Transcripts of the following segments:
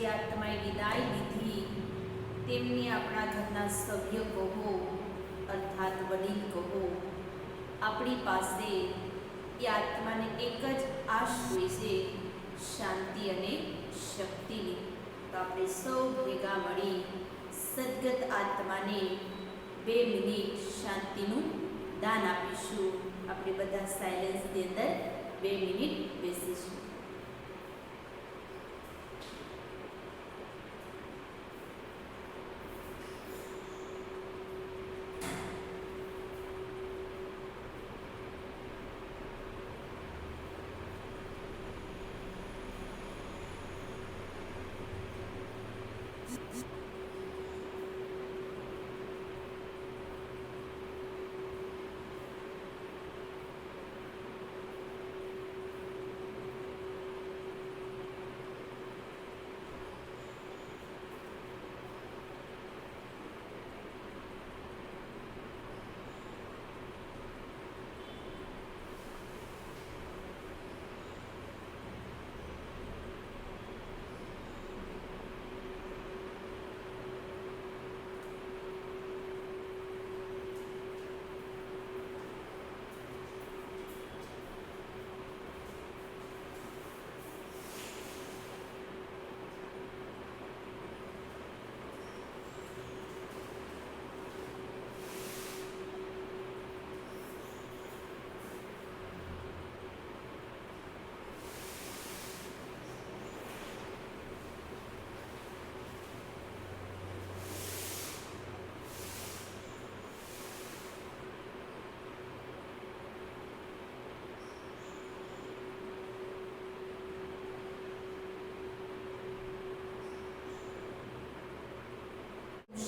જે આત્માએ વિદાય લીધી તેમને આપણા ઘરના સભ્ય કહો અર્થાત વડીલ કહો, આપણી પાસે એ આત્માને એક જ આશ હોય છે, શાંતિ અને શક્તિની. તો આપણે સૌ ભેગા મળી સદગત આત્માને 2 મિનિટ શાંતિનું દાન આપીશું. આપણે બધા સાયલેન્સની અંદર 2 મિનિટ બેસીશું.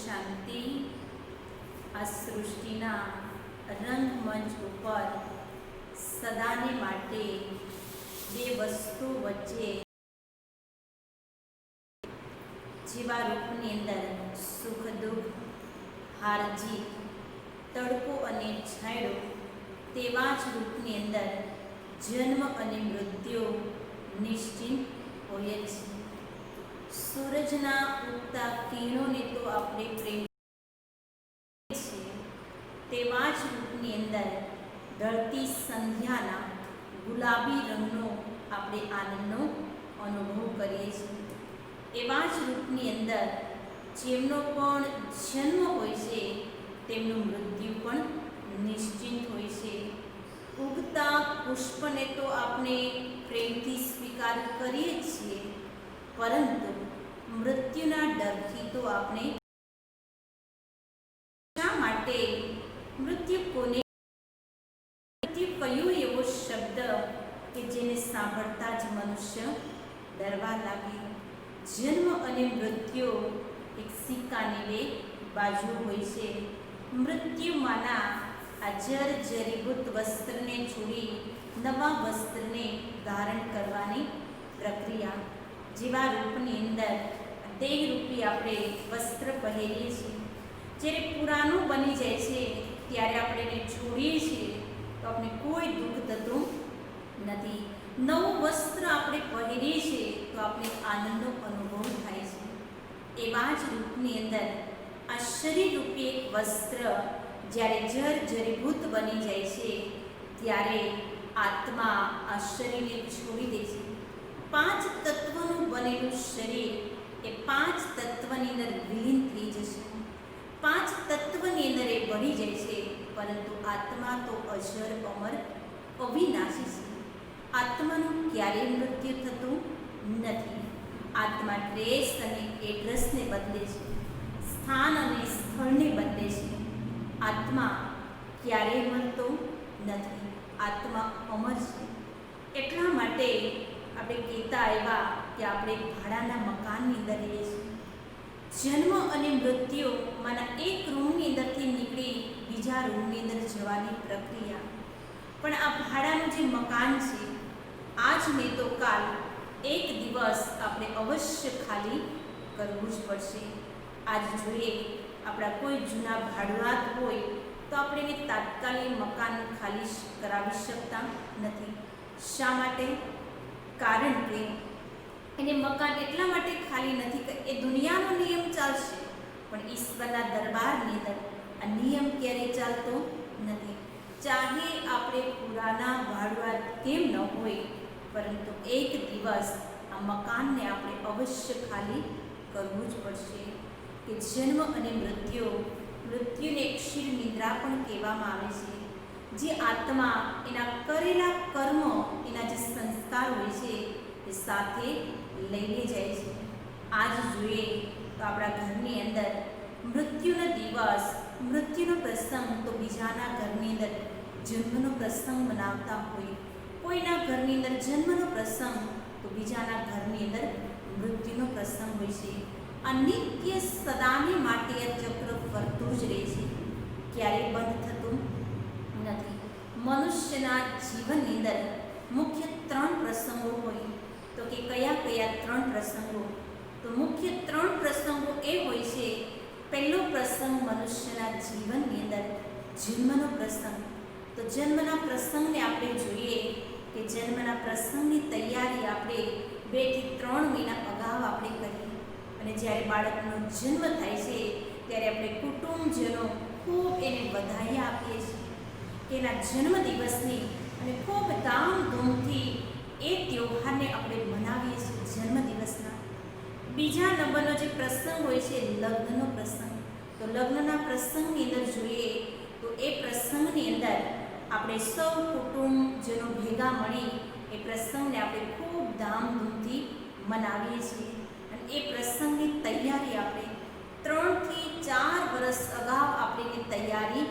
શાંતિ આ સૃષ્ટિના રંગમંચ ઉપર સદાને માટે 2 વસ્તુ વચ્ચે જેવા રૂપની અંદર સુખ દુઃખ, હાર જીત, તડકો અને છાંયડો, તેવા જ રૂપની અંદર જન્મ અને મૃત્યુ નિશ્ચિત હોય છે. સૂરજના ઉગતા કિરણોને તો આપણે પ્રેમ છીએ, તેવા જ રૂપની અંદર ઢળતી સંધ્યાના ગુલાબી રંગનો આપણે આનંદનો અનુભવ કરીએ છીએ. એવા જ રૂપની અંદર જેમનો પણ જન્મ હોય છે તેમનું મૃત્યુ પણ નિશ્ચિત હોય છે. ઉગતા પુષ્પને તો આપણે પ્રેમથી સ્વીકાર કરીએ છીએ, પરંતુ મૃત્યુના ડરથી તો આપણે શા માટે મૃત્યુ કોને મૃત્યુ કયો એવો શબ્દ કે જેને સાંભળતા જ મનુષ્ય ડરવા લાગે. જન્મ અને મૃત્યુ એક સિક્કાની 2 બાજુ હોય છે. મૃત્યુમાંના આ જર્જરીભૂત વસ્ત્રને છોડી નવા વસ્ત્રને ધારણ કરવાની પ્રક્રિયા, જેવા રૂપની અંદર દેહરૂપી આપણે વસ્ત્ર પહેરીએ છીએ. જ્યારે પુરાણું બની જાય છે ત્યારે આપણે એને છોડીએ છીએ તો આપણે કોઈ દુઃખ થતું નથી. નવું વસ્ત્ર આપણે પહેરીએ છીએ તો આપણે આનંદનો અનુભવ થાય છે. એવા જ રૂપની અંદર આ શરીરરૂપી એક વસ્ત્ર જ્યારે જર્જરીભૂત બની જાય છે ત્યારે આત્મા આ શરીરને છોડી દે છે. 5 તત્વનું બનેલું શરીર એ 5 તત્વની અંદર વિલીન થઈ જશે. 5 તત્વની અંદર એ ભળી જાય છે, પરંતુ આત્મા તો અજર અમર અવિનાશી છે. આત્માનું ક્યારેય મૃત્યુ થતું નથી. આત્મા ડ્રેસ અને એડ્રેસને બદલે છે, સ્થાન અને સ્થળને બદલે છે. આત્મા ક્યારેય મરતો નથી. આત્મા અમર છે. એટલા માટે આપણે કહેતા આવ્યા કે આપણે ભાડાના મકાનની અંદર રહીએ છીએ. જન્મ અને મૃત્યુમાંના એક રૂમની અંદરથી નીકળી બીજા રૂમની અંદર જવાની પ્રક્રિયા. પણ આ ભાડાનું જે મકાન છે, આજ નહીં તો કાલ એક દિવસ આપણે અવશ્ય ખાલી કરવું જ પડશે. આજ જોઈએ આપણા કોઈ જૂના ભાડુઆત હોય તો આપણે એને તાત્કાલિક મકાન ખાલી કરાવી શકતા નથી. શા માટે? કારણ કે એને મકાન એટલા માટે ખાલી નથી ચાલશે, પણ ઈશ્વરના દરબારની અંદર આ નિયમ ક્યારેય ચાલતો નથી. ચાહે આપણે પુરાના ભાડુઆત કેમ ન હોય, પરંતુ એક દિવસ આ મકાનને આપણે અવશ્ય ખાલી કરવું જ પડશે. કે જન્મ અને મૃત્યુને ક્ષીર નિદ્રા પણ કહેવામાં આવે છે. જે આત્મા એના કરેલા કર્મ, એના જે સંસ્કાર હોય છે એ સાથે લઈને જાય છે. આજ જોઈએ તો આપણા ઘરની અંદર મૃત્યુનો દિવસ, મૃત્યુનો પ્રસંગ, તો બીજાના ઘરની અંદર જન્મનો પ્રસંગ મનાવતા હોય. કોઈના ઘરની અંદર જન્મનો પ્રસંગ તો બીજાના ઘરની અંદર મૃત્યુનો પ્રસંગ હોય છે. આ નિત્ય સદાને માટે આ ચક્ર ફરતું જ રહે છે, ક્યારેય બંધ થતું નથી. મનુષ્યના જીવનની અંદર મુખ્ય 3 પ્રસંગો હોય, તો કે કયા કયા 3 પ્રસંગો? તો મુખ્ય 3 પ્રસંગો એ હોય છે. પહેલો પ્રસંગ મનુષ્યના જીવનની અંદર જન્મનો પ્રસંગ. તો જન્મના પ્રસંગને આપણે જોઈએ કે જન્મના પ્રસંગની તૈયારી આપણે 2 થી 3 મહિના અગાઉ આપણે કરીએ. અને જ્યારે બાળકનો જન્મ થાય છે ત્યારે આપણે કુટુંબજનો ખૂબ એને વધાઈ આપીએ છીએ કે એના જન્મદિવસની, અને ખૂબ ધામધૂમથી એ તહેવારને આપણે મનાવીએ છીએ જન્મદિવસના. બીજા નંબરનો જે પ્રસંગ હોય છે લગ્નનો પ્રસંગ. તો લગ્નના પ્રસંગની અંદર જોઈએ તો એ પ્રસંગની અંદર આપણે સૌ કુટુંબજનો ભેગા મળી એ પ્રસંગને આપણે ખૂબ ધામધૂમથી મનાવીએ છીએ. અને એ પ્રસંગની તૈયારી આપણે 3 થી 4 વર્ષ અગાઉ આપણે એની તૈયારી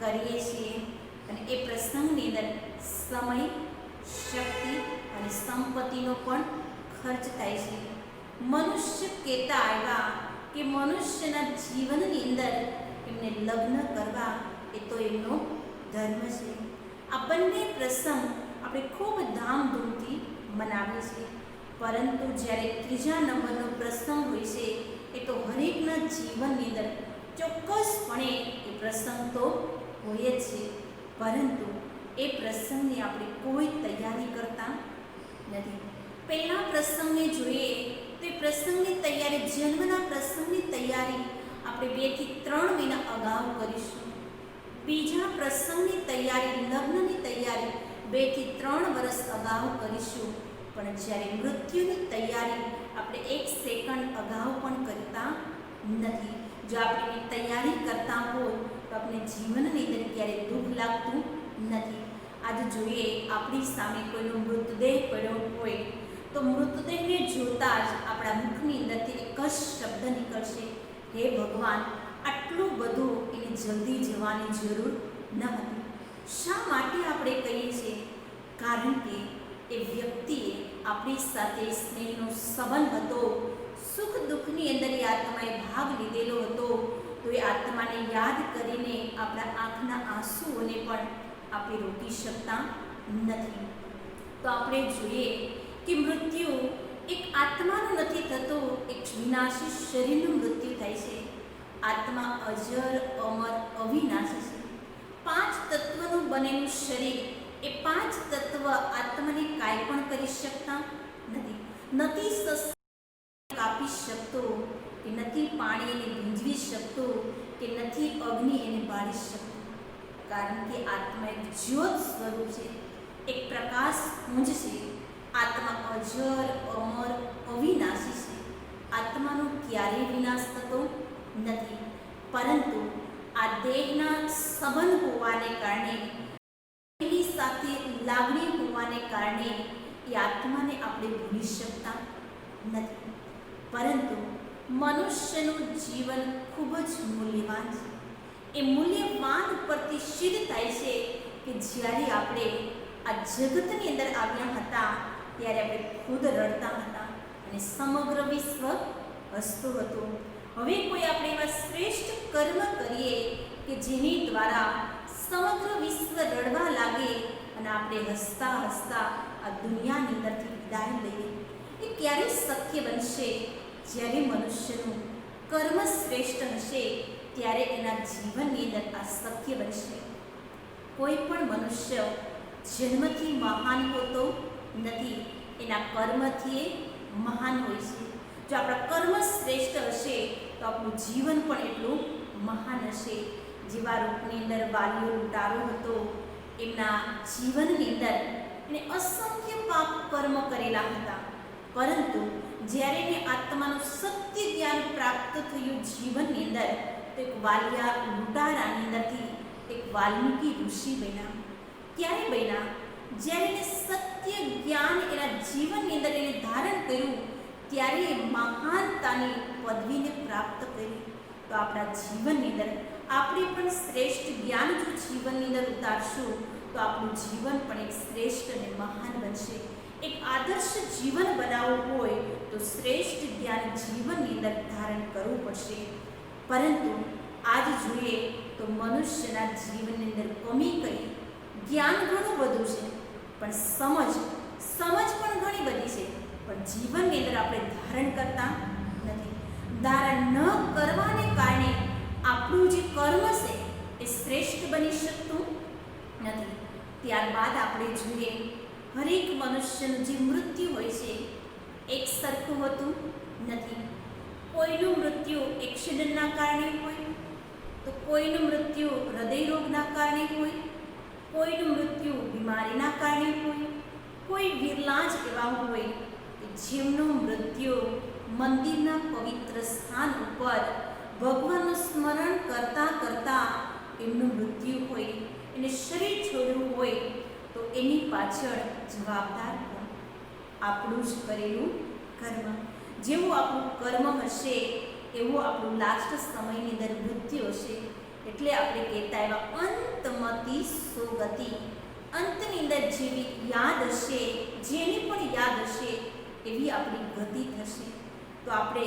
કરીએ છીએ. અને એ પ્રસંગની અંદર સમય, શક્તિ અને સંપત્તિનો પણ ખર્ચ થાય છે. મનુષ્ય કહેતા આવ્યા કે મનુષ્યના જીવનની અંદર એમને લગ્ન કરવા એ તો એમનો ધર્મ છે. આ બંને પ્રસંગ આપણે ખૂબ ધામધૂમથી મનાવીએ છીએ. પરંતુ જ્યારે ત્રીજા નંબરનો પ્રસંગ હોય છે એ તો હરેકના જીવનની અંદર ચોક્કસપણે એ પ્રસંગ તો હોય જ છે, પરંતુ એ પ્રસંગની આપણે કોઈ તૈયારી કરતા નથી. પહેલા પ્રસંગને જોઈએ તો એ પ્રસંગની તૈયારી, જન્મના પ્રસંગની તૈયારી આપણે 2 થી 3 મહિના અગાઉ કરીશું. બીજા પ્રસંગની તૈયારી, લગ્નની તૈયારી 2 થી 3 વર્ષ અગાઉ કરીશું. પણ જ્યારે મૃત્યુની તૈયારી આપણે 1 સેકન્ડ અગાઉ પણ કરતા નથી. જો આપણે એની તૈયારી કરતા હોય તો આપણે જીવનની અંદર ક્યારેય દુઃખ લાગતું નથી. આજે જોઈએ આપણી સામે કોઈનો મૃતદેહ પડ્યો હોય તો મૃતદેહને જોતા જ આપણા મુખની અંદરથી એક જ શબ્દ નીકળશે, હે ભગવાન, આટલું બધું એને જલ્દી જવાની જરૂર ન હતી. શા માટે આપણે કહીએ છીએ? કારણ કે એ વ્યક્તિએ આપણી સાથે સ્નેહનો સંબંધ હતો, સુખ દુઃખની અંદર એ આત્માએ ભાગ લીધેલો હતો. તો એ આત્માને યાદ કરીને આપણા આંખના આંસુઓને પણ આપણે રોકી શકતા નથી. તો આપણે જોઈએ કે મૃત્યુ એક આત્માનું નથી થતું, એક વિનાશી શરીરનું મૃત્યુ થાય છે. આત્મા અજર, અમર, અવિનાશી છે. 5 તત્વનું બનેલું શરીર, એ 5 તત્વ આત્માને કાંઈ પણ કરી શકતા નથી. નથી કાપી શકતો, કે નથી પાણી એને ભીંજવી શકતો, કે નથી અગ્નિ એને બાળી શકતો. કારણ કે આત્મા એક જ્યોત સ્વરૂપ છે, એક પ્રકાશ પુંજ છે. આત્મા અજર, અમર, અવિનાશી છે. આત્માનો ક્યારેય વિનાશ થતો નથી. પરંતુ આ દેહના સંબંધ હોવાને કારણે, એની સાથે લાગણી હોવાને કારણે એ આત્માને આપણે ભૂલી શકતા નથી. પરંતુ મનુષ્યનું જીવન ખૂબ જ મૂલ્યવાન છે. એ મૂલ્યવાન ઉપરથી સિદ્ધ થાય છે કે જ્યારે આપણે આ જગતની અંદર આવ્યા હતા ત્યારે આપણે ખુદ રડતા હતા અને સમગ્ર વિશ્વ હસતું હતું. હવે કોઈ આપણે એવા શ્રેષ્ઠ કર્મ કરીએ કે જેની દ્વારા સમગ્ર વિશ્વ રડવા લાગે અને આપણે હસતા હસતા આ દુનિયાની અંદરથી વિદાય લઈએ. એ ક્યારે શક્ય બનશે? જ્યારે મનુષ્યનું કર્મ શ્રેષ્ઠ હશે ત્યારે એના જીવનની અંદર આ શક્ય બનશે. કોઈ પણ મનુષ્ય જન્મથી મહાન હોતો નથી, એના કર્મથી એ મહાન હોય છે. જો આપણા કર્મ શ્રેષ્ઠ હશે તો આપણું જીવન પણ એટલું મહાન હશે. જેવા રૂપની અંદર વાલીઓ લૂંટારો હતો, એમના જીવનની અંદર એને અસંખ્ય પાપ કર્મ કરેલા હતા, પરંતુ જ્યારે એને આત્માનું સત્ય જ્ઞાન પ્રાપ્ત થયું જીવનની અંદર, તો એક વાલિયા લૂંટારાની અંદરથી એક વાલ્મીકી ઋષિ બન્યા. ક્યારે બન્યા? જ્યારે એને સત્ય જ્ઞાન એના જીવનની અંદર એને ધારણ કર્યું, ત્યારે એ મહાનતાની પદવીને પ્રાપ્ત કરી. તો આપણા જીવનની અંદર આપણે પણ શ્રેષ્ઠ જ્ઞાન જો જીવનની અંદર ઉતારશું તો આપણું જીવન પણ એક શ્રેષ્ઠ અને મહાન બનશે. એક આદર્શ જીવન બનાવવું હોય તો શ્રેષ્ઠ જ્ઞાન જીવનની અંદર ધારણ કરવું પડશે. પરંતુ આજ જોઈએ તો મનુષ્યના જીવનની અંદર કમી કઈ? જ્ઞાન ઘણું બધું છે, પણ સમજ પણ ઘણી બધી છે, પણ જીવનની અંદર આપણે ધારણ કરતા નથી. ધારણ ન કરવાને કારણે આપણું જે કર્મ છે એ શ્રેષ્ઠ બની શકતું નથી. ત્યારબાદ આપણે જોઈએ હરેક મનુષ્યનું જે મૃત્યુ હોય છે એક સરખું હોતું નથી. કોઈનું મૃત્યુ એક્સિડન્ટના કારણે હોય, તો કોઈનું મૃત્યુ હૃદયરોગના કારણે હોય, કોઈનું મૃત્યુ બીમારીના કારણે હોય, કોઈ વિરલા જ એવા હોય કે જેમનું મૃત્યુ મંદિરના પવિત્ર સ્થાન ઉપર ભગવાનનું સ્મરણ કરતાં કરતાં એમનું મૃત્યુ હોય, એને શરીર છોડવું હોય, તો એની પાછળ જવાબદાર કોણ? આપણું જ કરેલું કર્મ. જેવું આપણું કર્મ હશે એવું આપણું લાસ્ટ સમયની અંદર મૃત્યુ હશે. એટલે આપણે કહેતા એવા અંતમતી સુગતિ, અંતની અંદર જેવી યાદ હશે, જેની પણ યાદ હશે એવી આપણી ગતિ થશે. તો આપણે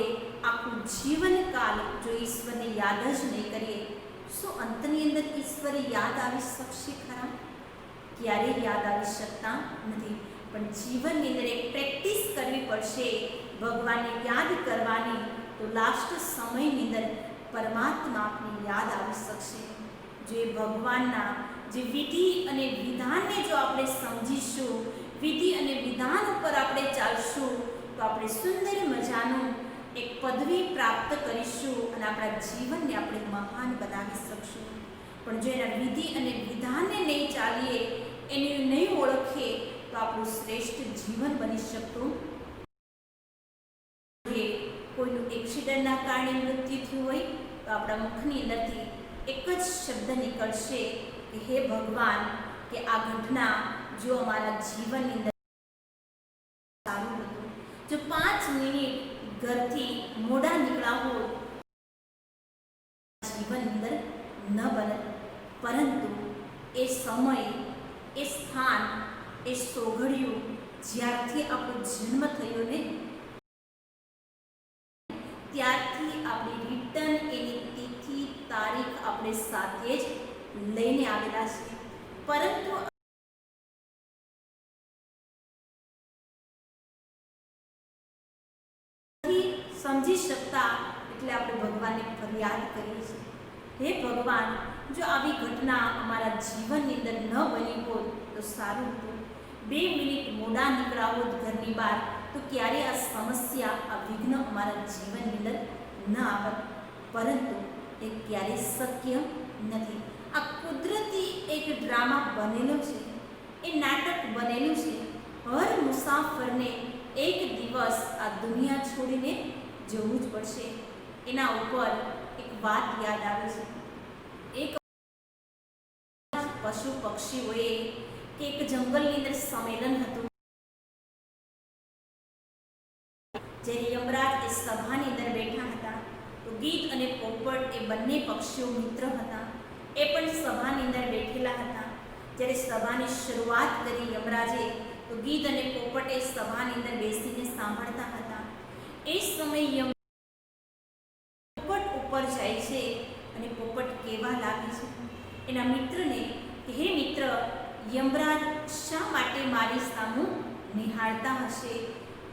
આખું જીવનકાલ જો ઈશ્વરને યાદ જ નહીં કરીએ, શું અંતની અંદર ઈશ્વરે યાદ આવી શકશે ખરા? ક્યારેય યાદ આવી શકતા નથી. પણ જીવનની અંદર એક પ્રેક્ટિસ કરવી પડશે ભગવાનને યાદ કરવાની, તો લાસ્ટ સમયની અંદર પરમાત્મા આપને યાદ આવી શકશે. જો એ ભગવાનના જે વિધિ અને વિધાનને જો આપણે સમજીશું, વિધિ અને વિધાન ઉપર આપણે ચાલશું, તો આપણે સુંદર મજાનું એક પદવી પ્રાપ્ત કરીશું અને આપણા જીવનને આપણે મહાન બનાવી શકશું. પણ જો એના વિધિ અને વિધાનને નહીં ચાલીએ, એને નહીં ઓળખીએ, તો આપણું શ્રેષ્ઠ જીવન બની શકતું. કોઈનું એક્સિડન્ટના કારણે મૃત્યુ થયું હોય તો આપણા મુખની અંદરથી એક જ શબ્દ નીકળશે કે હે ભગવાન, કે આ ઘટના જો અમારા જીવનની અંદર સારું હતું, જો 5 મિનિટ ઘરથી મોડા નીકળ્યા હોય જીવનની અંદર ન બને. પરંતુ એ સમય, એ સ્થાન, એ સોઘડિયું જ્યારથી આપણો જન્મ થયો ને ત્યારથી આપણે રિટર્ન એની તિથિ તારીખ આપણે સાથે જ લઈને આવેલા છે. પરંતુ સમજી શકતા એટલે આપણે ભગવાનને ફરિયાદ કરીએ છીએ, હે ભગવાન, જો આવી ઘટના અમારા જીવનની અંદર ન બની હોત તો સારું હતું. 2 મિનિટ મોડા નીકળ્યા હોત ઘરની બહાર તો ક્યારે આ સમસ્યા, આ વિઘ્ન અમારા જીવનની અંદર ન આવત. પરંતુ એ ક્યારેય શક્ય નથી. આ કુદરતી એક ડ્રામા બનેલો છે, એ નાટક બનેલું છે. હર મુસાફરને એક દિવસ આ દુનિયા છોડીને જવું જ પડશે. એના ઉપર એક વાત યાદ આવે છે. એક પશુ પક્ષીઓએ કે એક જંગલની અંદર સંમેલન હતું. જ્યારે યમરાજ એ સભાની અંદર બેઠા હતા, તો ગીધ અને પોપટ એ બંને પક્ષીઓ મિત્ર હતા. એ પણ સભાની અંદર બેઠેલા હતા. જ્યારે સભાની શરૂઆત કરી યમરાજે, તો ગીધ અને પોપટ એ સભાની અંદર બેસીને સાંભળતા હતા. એ સમય પોપટ ઉપર જાય છે અને પોપટ કહેવા લાગે છે એના મિત્રને કે હે મિત્ર, યમરાજ શા માટે મારી સામું નિહાળતા હશે?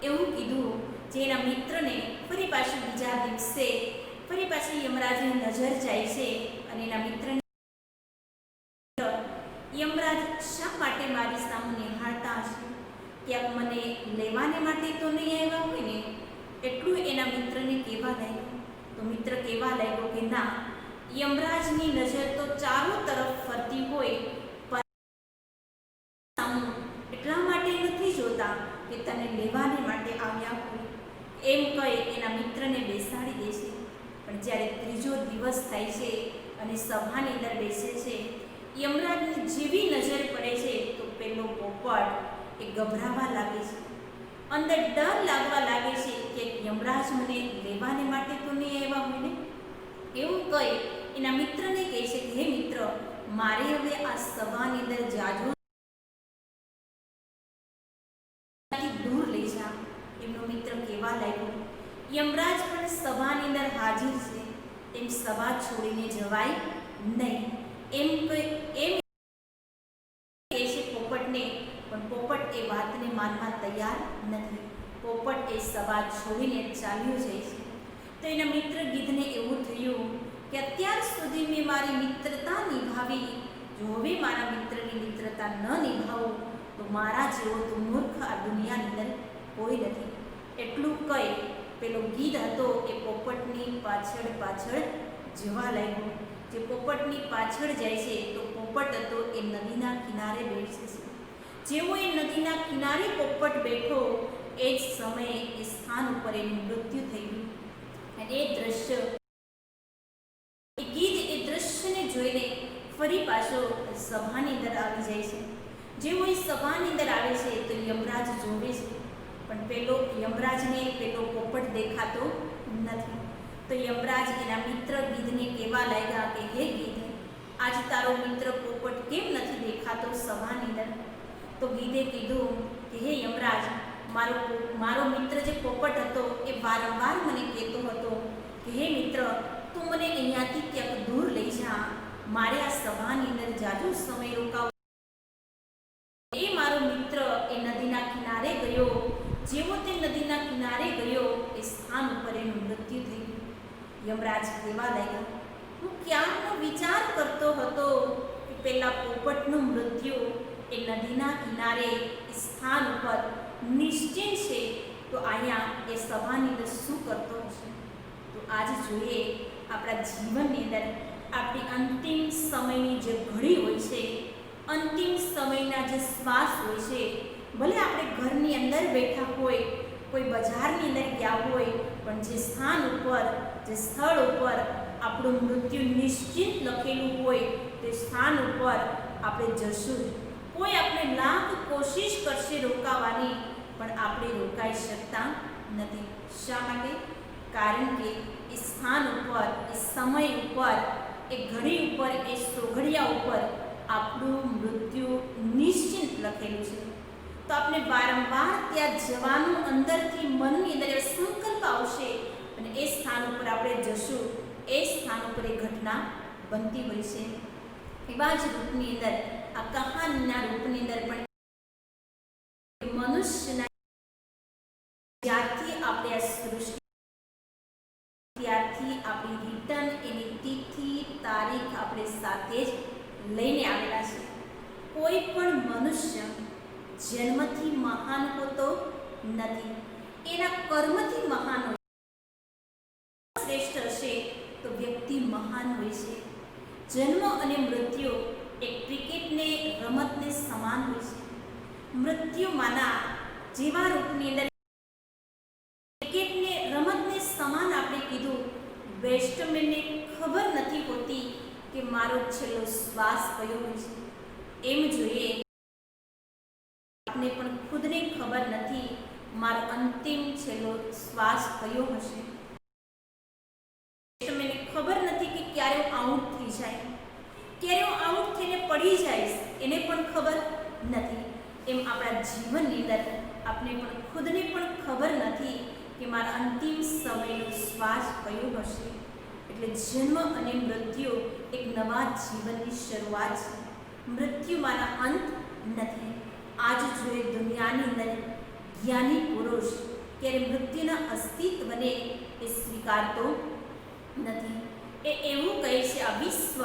એવું કીધું. જે એના મિત્રને ફરી પાછું બીજા દિવસે ફરી પાછી યમરાજની નજર જાય છે અને એના મિત્રને, યમરાજ શા માટે મારી સામે નિહાળતા હશે? ક્યાંક મને લેવાને માટે તો નહીં આવ્યા હોય ને? એટલું એના મિત્રને કહેવા લાગ્યો. તો મિત્ર કહેવા લાગ્યો કે ના, યમરાજની નજર તો ચારો તરફ ફરતી હોય, એટલા માટે નથી જોતા કે તને લેવાને માટે આવ્યા હોય. એમ કહી એના મિત્રને બેસાડી દે છે. પણ જ્યારે ત્રીજો દિવસ થાય છે અને સભાની અંદર બેસે છે, યમરાજની જેવી નજર પડે છે તો પેલો પોપટ એ ગભરાવા લાગે છે, અંદર ડર લાગવા લાગે છે કે યમરાજ મને લેવાને માટે તો નહીં આવ્યા હોય ને. એવું કહી એના મિત્રને કહે છે કે હે મિત્ર, મારે હવે આ સભાની અંદર જાજો દૂર લઈ જા. એમનો મિત્ર કહેવા લાગ્યો, યમરાજ પણ સભાની અંદર હાજર છે, એમ સભા છોડીને જવાય નહીં. એમ કહે છે પોપટને, પણ પોપટ એ વાતને માનવા તૈયાર નથી. પોપટ એ સભા છોડીને ચાલ્યો જાય છે. તો એના મિત્ર ગીધને એવું થયું કે અત્યાર સુધી મેં મારી મિત્રતા નિભાવી, જો હવે મારા મિત્રની મિત્રતા ન નિભાવું તો મારા જેવો તો મૂર્ખ આ દુનિયાની અંદર કોઈ નથી. એટલું કહી પેલો ગીધ હતો એ પોપટની પાછળ પાછળ જવા લાગ્યો. જે પોપટની પાછળ જાય છે તો પોપટ હતો એ નદીના કિનારે બેસે છે. જેવો એ નદીના કિનારે પોપટ બેઠો એ જ સમયે એ સ્થાન ઉપર એનું મૃત્યુ થઈ ગયું. અને એ દ્રશ્ય ગીધ એ દ્રશ્યને જોઈને ફરી પાછો સભાની અંદર આવી જાય છે. જેવો એ સભાની અંદર આવે છે તો યમરાજ જોવે છે, પણ પેલો યમરાજને પેલો પોપટ દેખાતો નથી. તો યમરાજ એના મિત્ર ગીધને કહેવા લાગ્યા કે હે ગીધ, આજ તારો મિત્ર પોપટ કેમ નથી દેખાતો સભાની અંદર? તો ગીધે કીધું કે હે યમરાજ, મારો મિત્ર જે પોપટ હતો એ વારંવાર મને કહેતો હતો કે હે મિત્ર, તું મને અહીંયાથી ક્યાંક દૂર લઈ જા, મારે આ સભાની અંદર જાજો સમય રોકાવો. એ મારો મિત્ર એ નદીના કિનારે ગયો. જેવો તે નદીના કિનારે ગયો એ સ્થાન ઉપર એનું મૃત્યુ થઈ ગયું. યમરાજ કહેવા લાગ્યા, હું ક્યારનો વિચાર કરતો હતો કે પેલા પોપટનું મૃત્યુ એ નદીના કિનારે એ સ્થાન ઉપર નિશ્ચિત છે, તો અહીંયા એ સભાની અંદર શું કરતો હશે? તો આજ જોઈએ આપણા જીવનની અંદર આપણી અંતિમ સમયની જે ઘડી હોય છે, અંતિમ સમયના જે શ્વાસ હોય છે, ભલે આપણે ઘરની અંદર બેઠા હોય, કોઈ બજારની અંદર ગયા હોય, પણ જે સ્થાન ઉપર, જે સ્થળ ઉપર આપણું મૃત્યુ નિશ્ચિત લખેલું હોય તે સ્થાન ઉપર આપણે જશું. કોઈ આપણે લાખ કોશિશ કરશે રોકાવાની, પણ આપણે રોકાઈ શકતા નથી. શા માટે? કારણ કે એ સ્થાન ઉપર, એ સમય ઉપર, એ ઘડી ઉપર, એ સોઘડિયા ઉપર આપણું મૃત્યુ નિશ્ચિત લખેલું છે. તો આપણે વારંવાર ત્યાં જવાનું અંદરથી મનની અંદર સંકલ્પ આવશે અને એ સ્થાન ઉપર આપણે જશું. એ સ્થાન ઉપર એ ઘટના બનતી હોય છે. એવા જ રૂપની અંદર આ કહાનીના રૂપની અંદર પણ મનુષ્યના જ્યારથી આપણે આ સૃષ્ટિ, ત્યારથી આપણી રિટર્ન એની તિથિ તારીખ આપણે સાથે જ લઈને આવેલા છે. કોઈ પણ મનુષ્ય જન્મથી મહાન હોતો નથી, એના કર્મથી મહાન હોય. શ્રેષ્ઠ હશે તો વ્યક્તિ મહાન હોય છે. જન્મ અને મૃત્યુ એક ક્રિકેટને રમતને સમાન હોય છે. મૃત્યુમાંના જેવા રૂપની અંદર ક્રિકેટને રમતને સમાન આપણે કીધું. બેટ્સમેનને ખબર નથી હોતી કે મારો છેલ્લો શ્વાસ કયો હોય છે. એમ જોઈએ આપને પણ ખુદને ખબર નથી મારો અંતિમ છેલ્લો શ્વાસ કયો હશે. બેટ્સમેનને ખબર નથી કે ક્યારે આઉટ થઈ જાય, ક્યારે હું આઉટ થઈને પડી જઈશ, એને પણ ખબર નથી. એમ આપણા જીવનની અંદર આપણે પણ ખુદને પણ ખબર નથી કે મારા અંતિમ સમયનો શ્વાસ કયો હશે. એટલે જન્મ અને મૃત્યુ એક નવા જીવનની શરૂઆત છે. મૃત્યુમાંના અંત નથી. આજ જોઈએ દુનિયાની અંદર જ્ઞાની પુરુષ ક્યારે મૃત્યુના અસ્તિત્વને એ સ્વીકારતો નથી. એ એવું કહે છે આ વિશ્વ,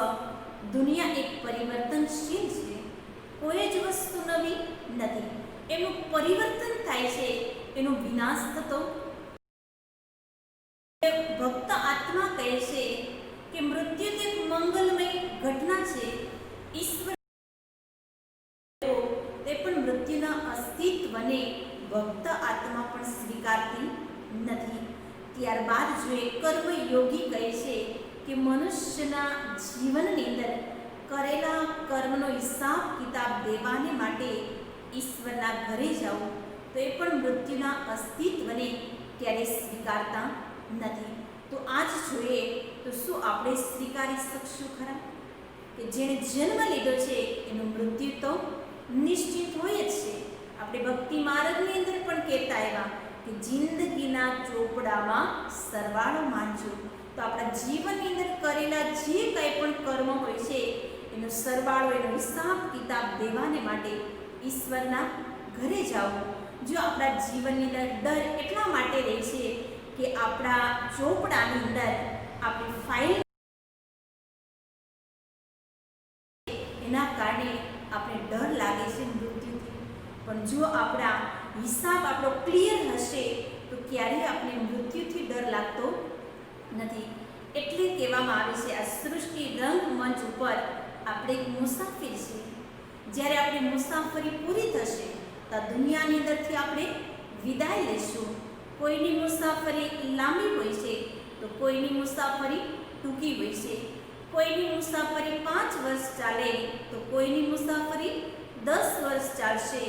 દુનિયા એક પરિવર્તનશીલ છે. કોઈ જ વસ્તુ નવી નથી. એનું પરિવર્તન થાય છે, એનો વિનાશ થતો ભક્ત આત્મા કહે છે કે મૃત્યુ તે એક મંગલમય ઘટના છે. ઈશ્વર તે પણ મૃત્યુના અસ્તિત્વને ભક્ત આત્મા પણ સ્વીકારતી નથી. ત્યારબાદ જો એ કર્મયોગી કહે છે કે મનુષ્યના જીવનની અંદર કરેલા કર્મનો હિસાબ કિતાબ દેવાને માટે ઈશ્વરના ઘરે જાઓ તો એ પણ મૃત્યુના અસ્તિત્વને ક્યારેય સ્વીકારતા નથી. તો આજ જોઈએ તો શું આપણે સ્વીકારી શકશું ખરા કે જેણે જન્મ લીધો છે એનું મૃત્યુ તો નિશ્ચિત હોય જ છે. આપણે ભક્તિ માર્ગની અંદર પણ કહેતા એવા કે જિંદગીના ચોપડામાં સરવાળો માનજો. તો આપણા જીવનની અંદર કરેલા જે કંઈ પણ કર્મ હોય છે એનો સરવાળો, એનો હિસાબ કિતાબ દેવાને માટે ઈશ્વરના ઘરે જાઓ. જો આપણા જીવનની અંદર ડર એટલા માટે રહે છે કે આપણા ચોપડાની અંદર આપણી ફાઇલ એના કારણે આપણે ડર લાગે છે મૃત્યુથી. પણ જો આપણા હિસાબ આપણો ક્લિયર હશે તો ક્યારેય આપણે મૃત્યુથી ડર લાગતો નથી. એટલે કહેવામાં આવે છે આ સૃષ્ટિ રંગમંચ ઉપર આપણે એક મુસાફિર છીએ. જ્યારે આપણી મુસાફરી પૂરી થશે તો દુનિયાની અંદરથી આપણે વિદાય લેશું. કોઈની મુસાફરી લાંબી હોય છે તો કોઈની મુસાફરી ટૂંકી હોય છે. કોઈની મુસાફરી 5 વર્ષ ચાલે તો કોઈની મુસાફરી 10 વર્ષ ચાલશે.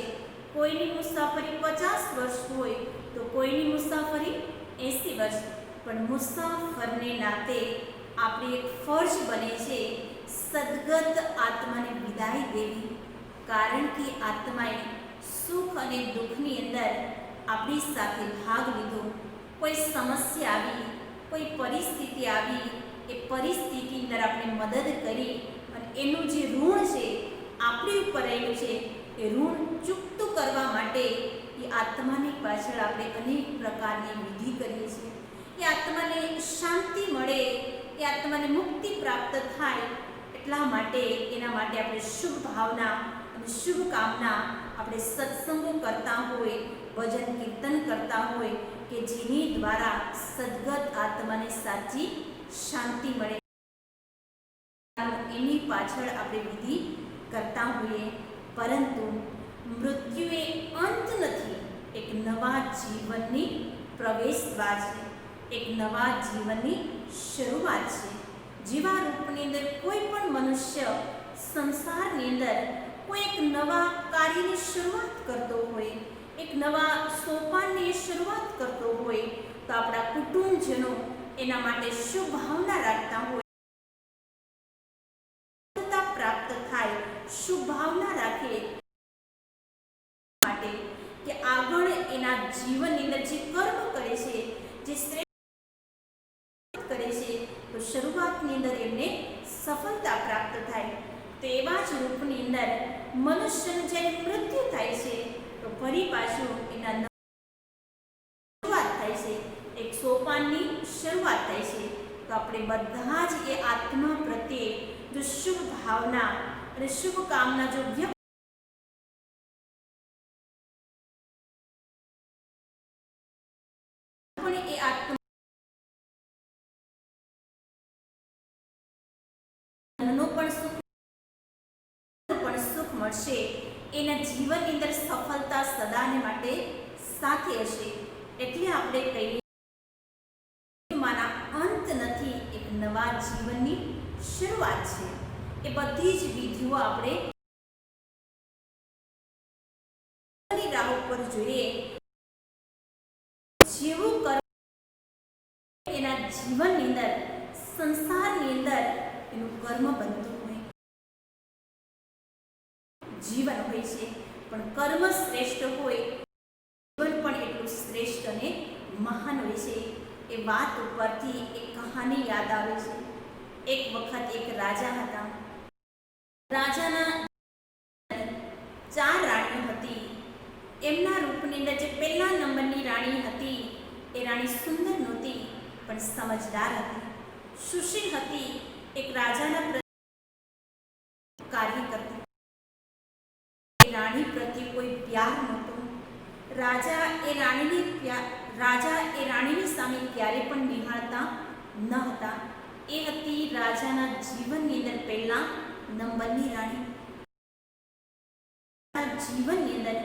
કોઈની મુસાફરી 50 વર્ષ હોય તો કોઈની મુસાફરી 80 વર્ષ. પણ મુસાફરને નાતે આપણી એક ફરજ બને છે સદગત આત્માને વિદાય દેવી. કારણ કે આત્માએ સુખ અને દુઃખની અંદર આપણી સાથે ભાગ લીધો. કોઈ સમસ્યા આવી, કોઈ પરિસ્થિતિ આવી, એ પરિસ્થિતિ અંદર આપણે મદદ કરી અને એનું જે ઋણ છે આપણી ઉપર રહેલું છે એ ઋણ ચૂકતું કરવા માટે એ આત્માની પાછળ આપણે અનેક પ્રકારની વિધિ કરીએ છીએ. એ આત્માને શાંતિ મળે, એ આત્માને મુક્તિ પ્રાપ્ત થાય એટલા માટે એના માટે આપણે શુભ ભાવના અને શુભ કામના આપણે સત્સંગો કરતા હોય, ભજન કીર્તન કરતા હોય કે જેની દ્વારા સદગત આત્માને સાચી શાંતિ મળે. એની પાછળ આપણે વિધિ કરતા હોઈએ. પરંતુ મૃત્યુ એ અંત નથી, એક નવા જીવનની પ્રવેશ દ્વાર છે, એક નવા જીવનની શરૂઆત છે. જેવા રૂપની અંદર કોઈ પણ મનુષ્ય સંસારની અંદર કોઈ એક નવા કાર્યની શરૂઆત કરતો હોય, એક નવા સોપાનની શરૂઆત કરતો હોય તો આપણા કુટુંબજનો એના માટે શુભ ભાવના રાખતા હોય, પ્રાપ્ત થાય, શુભ ભાવના રાખે માટે કે આગળ એના જીવનની અંદર જે કર્મ કરે છે, જે શ્રેષ્ઠ કરે છે તો શરૂઆતની અંદર એમને સફળતા પ્રાપ્ત થાય. તો એવા જ રૂપની અંદર મનુષ્યનું જ્યારે મૃત્યુ થાય છે તો ફરી પાછું એના શરૂઆત થાય છે, એક સોપાનની શરૂઆત થાય છે. તો આપણે બધા જ એ આત્મા પ્રત્યે જો શુભ ભાવના અને શુભ કામના જો વ્યક્ત પણ એ આત્માનો પણ સુખ મળશે. એના જીવનની અંદર સફળતા સદાને માટે સાથે હશે. એટલે આપણે કહીએ માના અંત નથી, એક નવા જીવનની શરૂઆત છે. એ બધી જ વિધિઓ આપણે રાહ ઉપર જોઈએ. જેવું કર્મ એના જીવનની અંદર, સંસારની અંદર એનું કર્મ બનતું હોય, જીવન હોય છે. પણ કર્મ શ્રેષ્ઠ હોય, જીવન પણ એટલું શ્રેષ્ઠ અને મહાન હોય છે. એ વાત ઉપરથી એક કહાની યાદ આવે છે. એક વખત એક રાજા હતા. રાજાના 4 રાણીઓ હતી. એમના રૂપની અંદર જે પહેલા નંબરની રાણી હતી એ રાણી સુંદર નહોતી પણ સમજદાર હતી, સુશીલ હતી. એક રાજાના કાર્ય કરતી. એ રાણી પ્રત્યે કોઈ પ્યાર નહોતો. રાજા એ રાણીની સામે ક્યારે પણ નિહાળતા દેખાતા ન હતા. એ હતી રાજાના જીવનની અંદર પહેલા નંબરની રાણી. જીવનની અંદર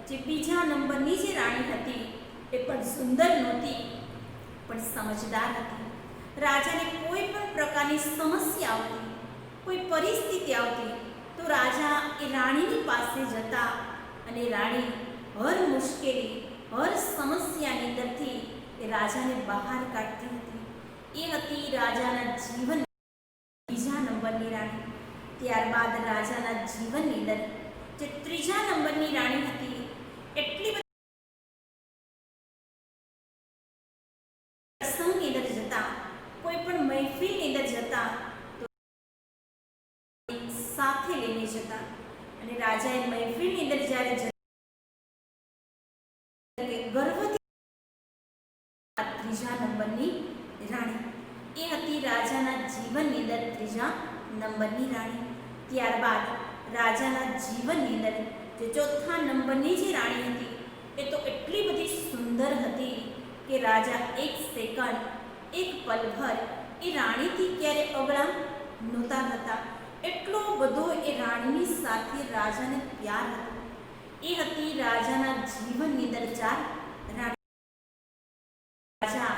જે બીજા નંબરની જે રાણી હતી એ પણ સુંદર નહોતી, પણ સમજદાર હતી. રાજાને કોઈ પણ પ્રકારની સમસ્યા આવતી, કોઈ પરિસ્થિતિ આવતી તો રાજા એ રાણીની પાસે જતા અને રાણી હર મુશ્કેલી, હર સમસ્યાની અંદરથી એ રાજાને બહાર કાઢતી હતી. એ હતી રાજાના જીવન બીજા નંબરની રાણી. ત્યારબાદ રાજાના જીવનની અંદર જે ત્રીજા નંબરની રાણી હતી, એટલી બધી પ્રસંગની અંદર જતા, કોઈ પણ મહેફિલની અંદર જતા તો સાથે લઈને જતા. અને રાજાએ મહેફિલની અંદર જ્યારે ગર્વથી ત્રીજા નંબરની રાણી એ હતી રાજાના જીવનની અંદર ત્રીજા નંબરની રાણી. ત્યારબાદ રાજાના જીવનની અંદર જે ચોથા નંબરની જે રાણી હતી એ તો એટલી બધી સુંદર હતી કે રાજા એક સેકન્ડ, એક પલભર એ રાણીથી ક્યારે અગળા નહોતા થતા. એટલો બધો એ રાણીની સાથે રાજાને પ્યાર હતો. એ હતી રાજાના જીવનની અંદર ચાર રાણી. રાજા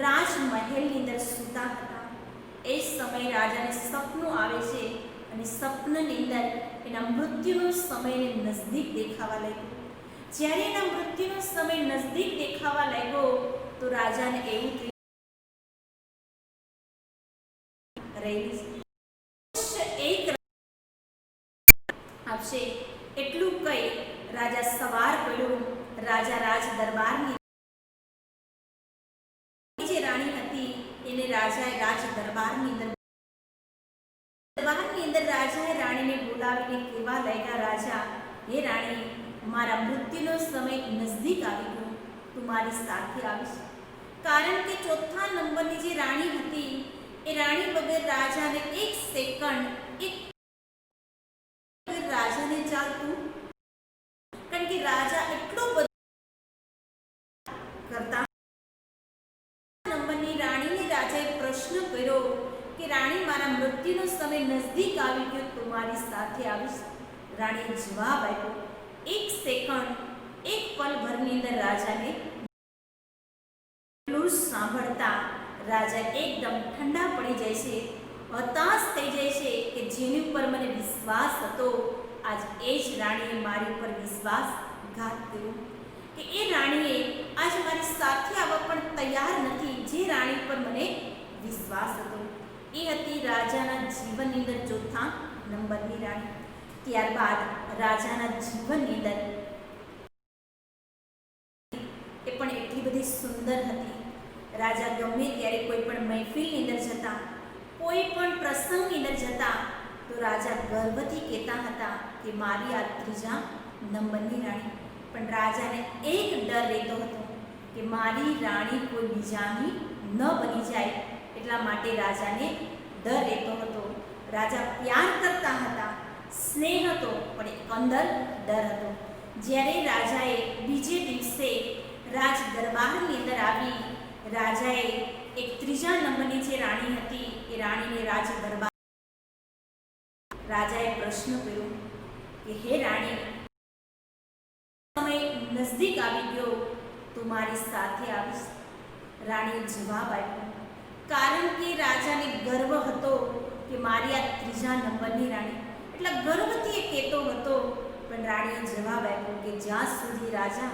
રાજમહેલની અંદર સૂતા હતા. એ સમયે રાજાને સપનું આવે છે અને સપનની અંદર એના મૃત્યુનો સમય નજદીક દેખાવા લાગ્યો. જ્યારે એના મૃત્યુનો સમય નજદીક દેખાવા લાગ્યો તો રાજાને એવું થયું એક આપશે એટલું કઈ રાજા સવાર પડ્યો. રાજા રાજ દરબારની જે રાણી હતી એને રાજાએ રાજ દરબારની અંદર રાજાએ રાણીને બોલાવીને કહેવા લાગ્યા, રાજા, હે રાણી, મારા મૃત્યુનો સમય નજદીક આવી ગયો, તું મારી સાથે આવીશ. કારણ કે ચોથા નંબરની જે રાણી હતી એ રાણી વગર રાજાને એક સેકન્ડ, એક રાજાને ચાલતું. કારણ કે રાજા એટલો બધો કરતા. નંબરની રાણીને રાજાએ પ્રશ્ન કર્યો કે રાણી, મારા મૃત્યુનો સમય નજદીક આવી ગયો, તો મારી સાથે આવીશ. રાણીએ જવાબ આપ્યો, એક સેકન્ડ, એક પલ ભરની અંદર રાજાને સાંભળતા રાજા એકદમ ઠંડા પડી જાય છે, હતાશ થઈ જાય છે કે જેની ઉપર મને વિશ્વાસ હતો આજ એ જ રાણીએ મારી ઉપર વિશ્વાસઘાત કર્યો. કે એ રાણીએ આજ મારી સાથે આવવા પણ તૈયાર નથી, જે રાણી પર મને વિશ્વાસ હતો. એ હતી રાજાના જીવનની અંદર ચોથા નંબરની રાણી. ત્યારબાદ રાજાના જીવનની અંદર એ પણ એટલી બધી સુંદર હતી. રાજા ગમે ત્યારે કોઈ પણ મહેફિલની અંદર જતા, કોઈ પણ પ્રસંગની અંદર જતા તો રાજા ગર્વથી કહેતા હતા કે મારી આ ત્રીજા નંબરની રાણી. પણ રાજાને એક ડર રહેતો હતો કે મારી રાણી કોઈ બીજાની ન બની જાય, એટલા માટે રાજાને ડર રહેતો હતો. રાજા પ્યાર કરતા હતા, સ્નેહ હતો, પણ એક અંદર ડર હતો. જ્યારે રાજાએ બીજે દિવસે રાજ દરબારની અંદર આવી, રાજાએ એક ત્રીજા નંબરની જે રાણી હતી એ રાણીને રાજ દરબાર રાજાએ પ્રશ્ન કર્યો કે હે રાણી, સમય નજદીક આવી ગયો તો મારી સાથે આવીશ. રાણીએ જવાબ આપ્યો, કારણ કે રાજાને ગર્વ હતો કે મારી આ ત્રીજા નંબરની રાણી, એટલે ગર્વથી એ કહેતો હતો. પણ રાણીએ જવાબ આપ્યો કે જ્યાં સુધી રાજા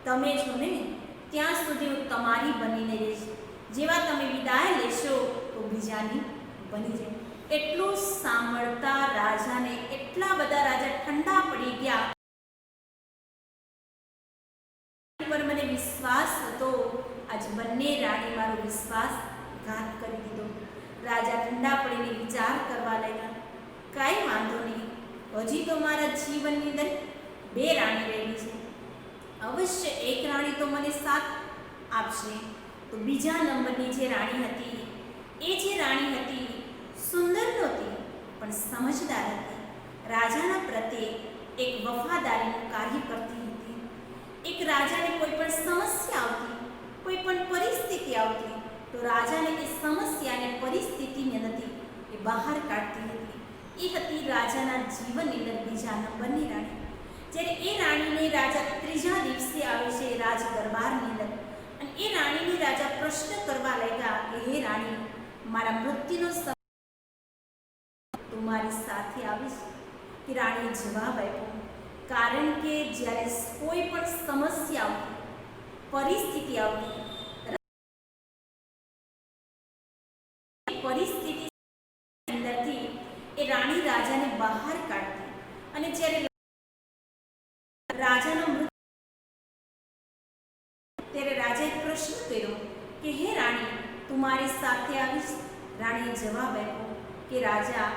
તમે છો ને ત્યાં સુધી હું તમારી બનીને રહીશ. જેવા તમે વિદાય લેશો તો બીજાની બની જાય. એટલું સાંભળતા રાજાને એટલા બધા રાજા ઠંડા પડી ગયા. પર મને વિશ્વાસ હતો, આજ બંને રાણી મારો વિશ્વાસઘાત કરી દીધો. રાજા ઠંડા પડીને વિચાર કરવા લાગ્યા, કાંઈ વાંધો નહીં, હજી તો મારા જીવનની અંદર બે રાણી રહેલી છે. અવશ્ય એક રાણી તો મને સાથ આપશે. તો બીજા નંબરની જે રાણી હતી એ જે રાણી હતી સુંદર નહોતી પણ સમજદાર હતી. રાજાના પ્રત્યે એક વફાદારીનું કાર્ય કરતી હતી. એક રાજાને કોઈ પણ સમસ્યા આવતી, કોઈ પણ પરિસ્થિતિ આવતી તો રાજાને એ સમસ્યાને પરિસ્થિતિની અંદરથી એ બહાર કાઢતી હતી. એ હતી રાજાના જીવનની અંદર બીજા નંબરની રાણી. જ્યારે એ રાણીને રાજા ત્રીજા દિવસે આવે છે રાજ દરબારની અંદર, અને એ રાણીને રાજા પ્રશ્ન કરવા લાગ્યા કે હે રાણી, મારા મૃત્યુનો સમય તું મારી સાથે આવીશ? કે રાણીએ જવાબ આપ્યો, કારણ કે જ્યારે કોઈ પણ સમસ્યા આવતી, પરિસ્થિતિ આવતી, પરિસ્થિતિ અંદરથી એ રાણી રાજાને બહાર કાઢતી. અને જ્યારે રાજાનો મૃત્યુ, ત્યારે રાજાએ પ્રશ્ન કર્યો કે હે રાણી, તું મારી સાથે આવીશ? રાણીએ જવાબ આપ્યો કે રાજા,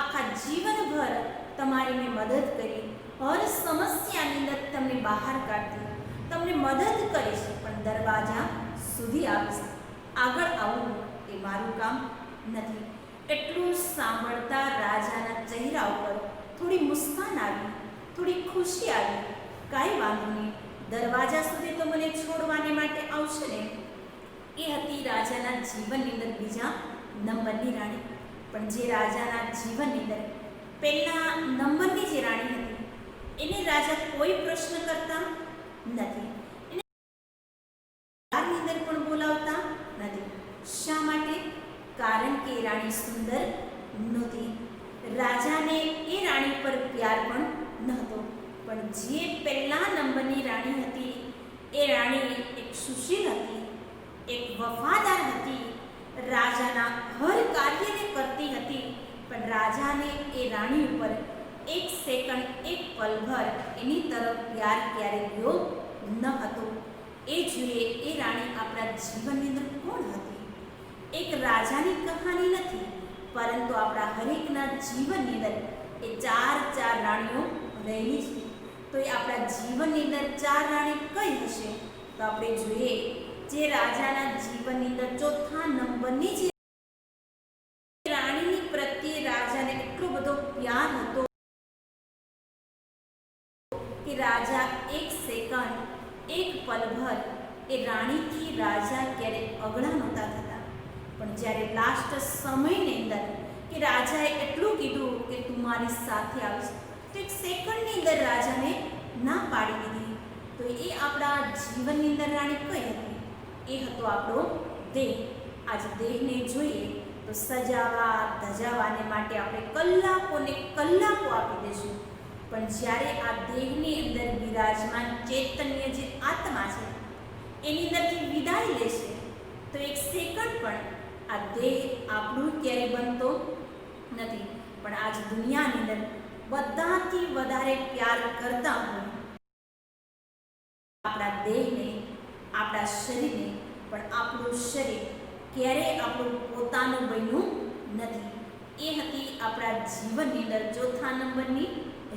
આખા જીવનભર તમારી મેં મદદ કરી, હર સમસ્યાની અંદર તમને બહાર કાઢતી, તમને મદદ કરીશ, પણ દરવાજા સુધી આવીશ, આગળ આવવું એ મારું કામ નથી. એટલું સાંભળતા રાજાના ચહેરા ઉપર થોડી મુસ્કાન આવી, થોડી ખુશી આવી. કાંઈ વાંધો નહીં, દરવાજા સુધી તો મને છોડવાને માટે આવશે ને. એ હતી રાજાના જીવનની અંદર બીજા નંબરની રાણી. પણ જે રાજાના જીવનની અંદર પહેલા નંબરની જે રાણી હતી, એને રાજા કોઈ પ્રશ્ન કરતા નથી, એને દરબારની અંદર પણ બોલાવતા નથી. શા માટે? કારણ કે એ રાણી સુંદર નહોતી. રાજાને એ રાણી પર પ્યાર પણ નહોતો. પણ જે પહેલા નંબરની રાણી હતી, એ રાણી એક સુશીલ હતી, એક વફાદાર હતી, રાજાના હર કાર્યને કરતી હતી. પણ રાજાને એ રાણી ઉપર એક સેકન્ડ, એક પલભર એની તરફ પ્યાર ક્યારે ગયો ન હતો. એ જોઈએ એ રાણી આપણા જીવનની અંદર કોણ હતી? એક રાજાની કહાની નથી, પરંતુ આપણા હરેકના જીવનની અંદર એ ચાર રાણીઓ રહેલી છે. તો એ આપણા જીવનની અંદર ચાર રાણી કઈ હશે? તો આપણે જોઈએ, જે રાજાના જીવનની અંદર ચોથા નંબરની જે રાણીની પ્રત્યે રાજાને એટલો બધો પ્યાર હતો કે રાજા એક સેકન્ડ, એક પલભર એ રાણીથી રાજા ક્યારે અગળા નહોતા થતા. પણ જ્યારે લાસ્ટ સમયની અંદર કે રાજાએ એટલું કીધું કે તું મારી સાથે આવીશ, તો એક સેકન્ડની અંદર રાજાને ના પાડી દીધી. તો એ આપણા જીવનની અંદર રાણી કઈ હતી? એ હતો આપણો દેહ. આજ દેહને જોઈએ તો સજાવા ધજાવાને માટે આપણે કલાકોને કલાકો આપી દઈશું. પણ જ્યારે આ દેહની અંદર બિરાજમાન ચૈતન્ય જે આત્મા છે, એની અંદરથી વિદાય લેશે, તો એક સેકન્ડ પણ આ દેહ આપણું ક્યારેય બનતો નથી. પણ આજ દુનિયાની અંદર બધાથી વધારે પ્યાર કરતા હોય આપણા દેહને, આપણા શરીરને. પણ આપણું શરીર ક્યારેય આપણું પોતાનું બન્યું નથી. એ હતી આપણા જીવનની અંદર ચોથા નંબરની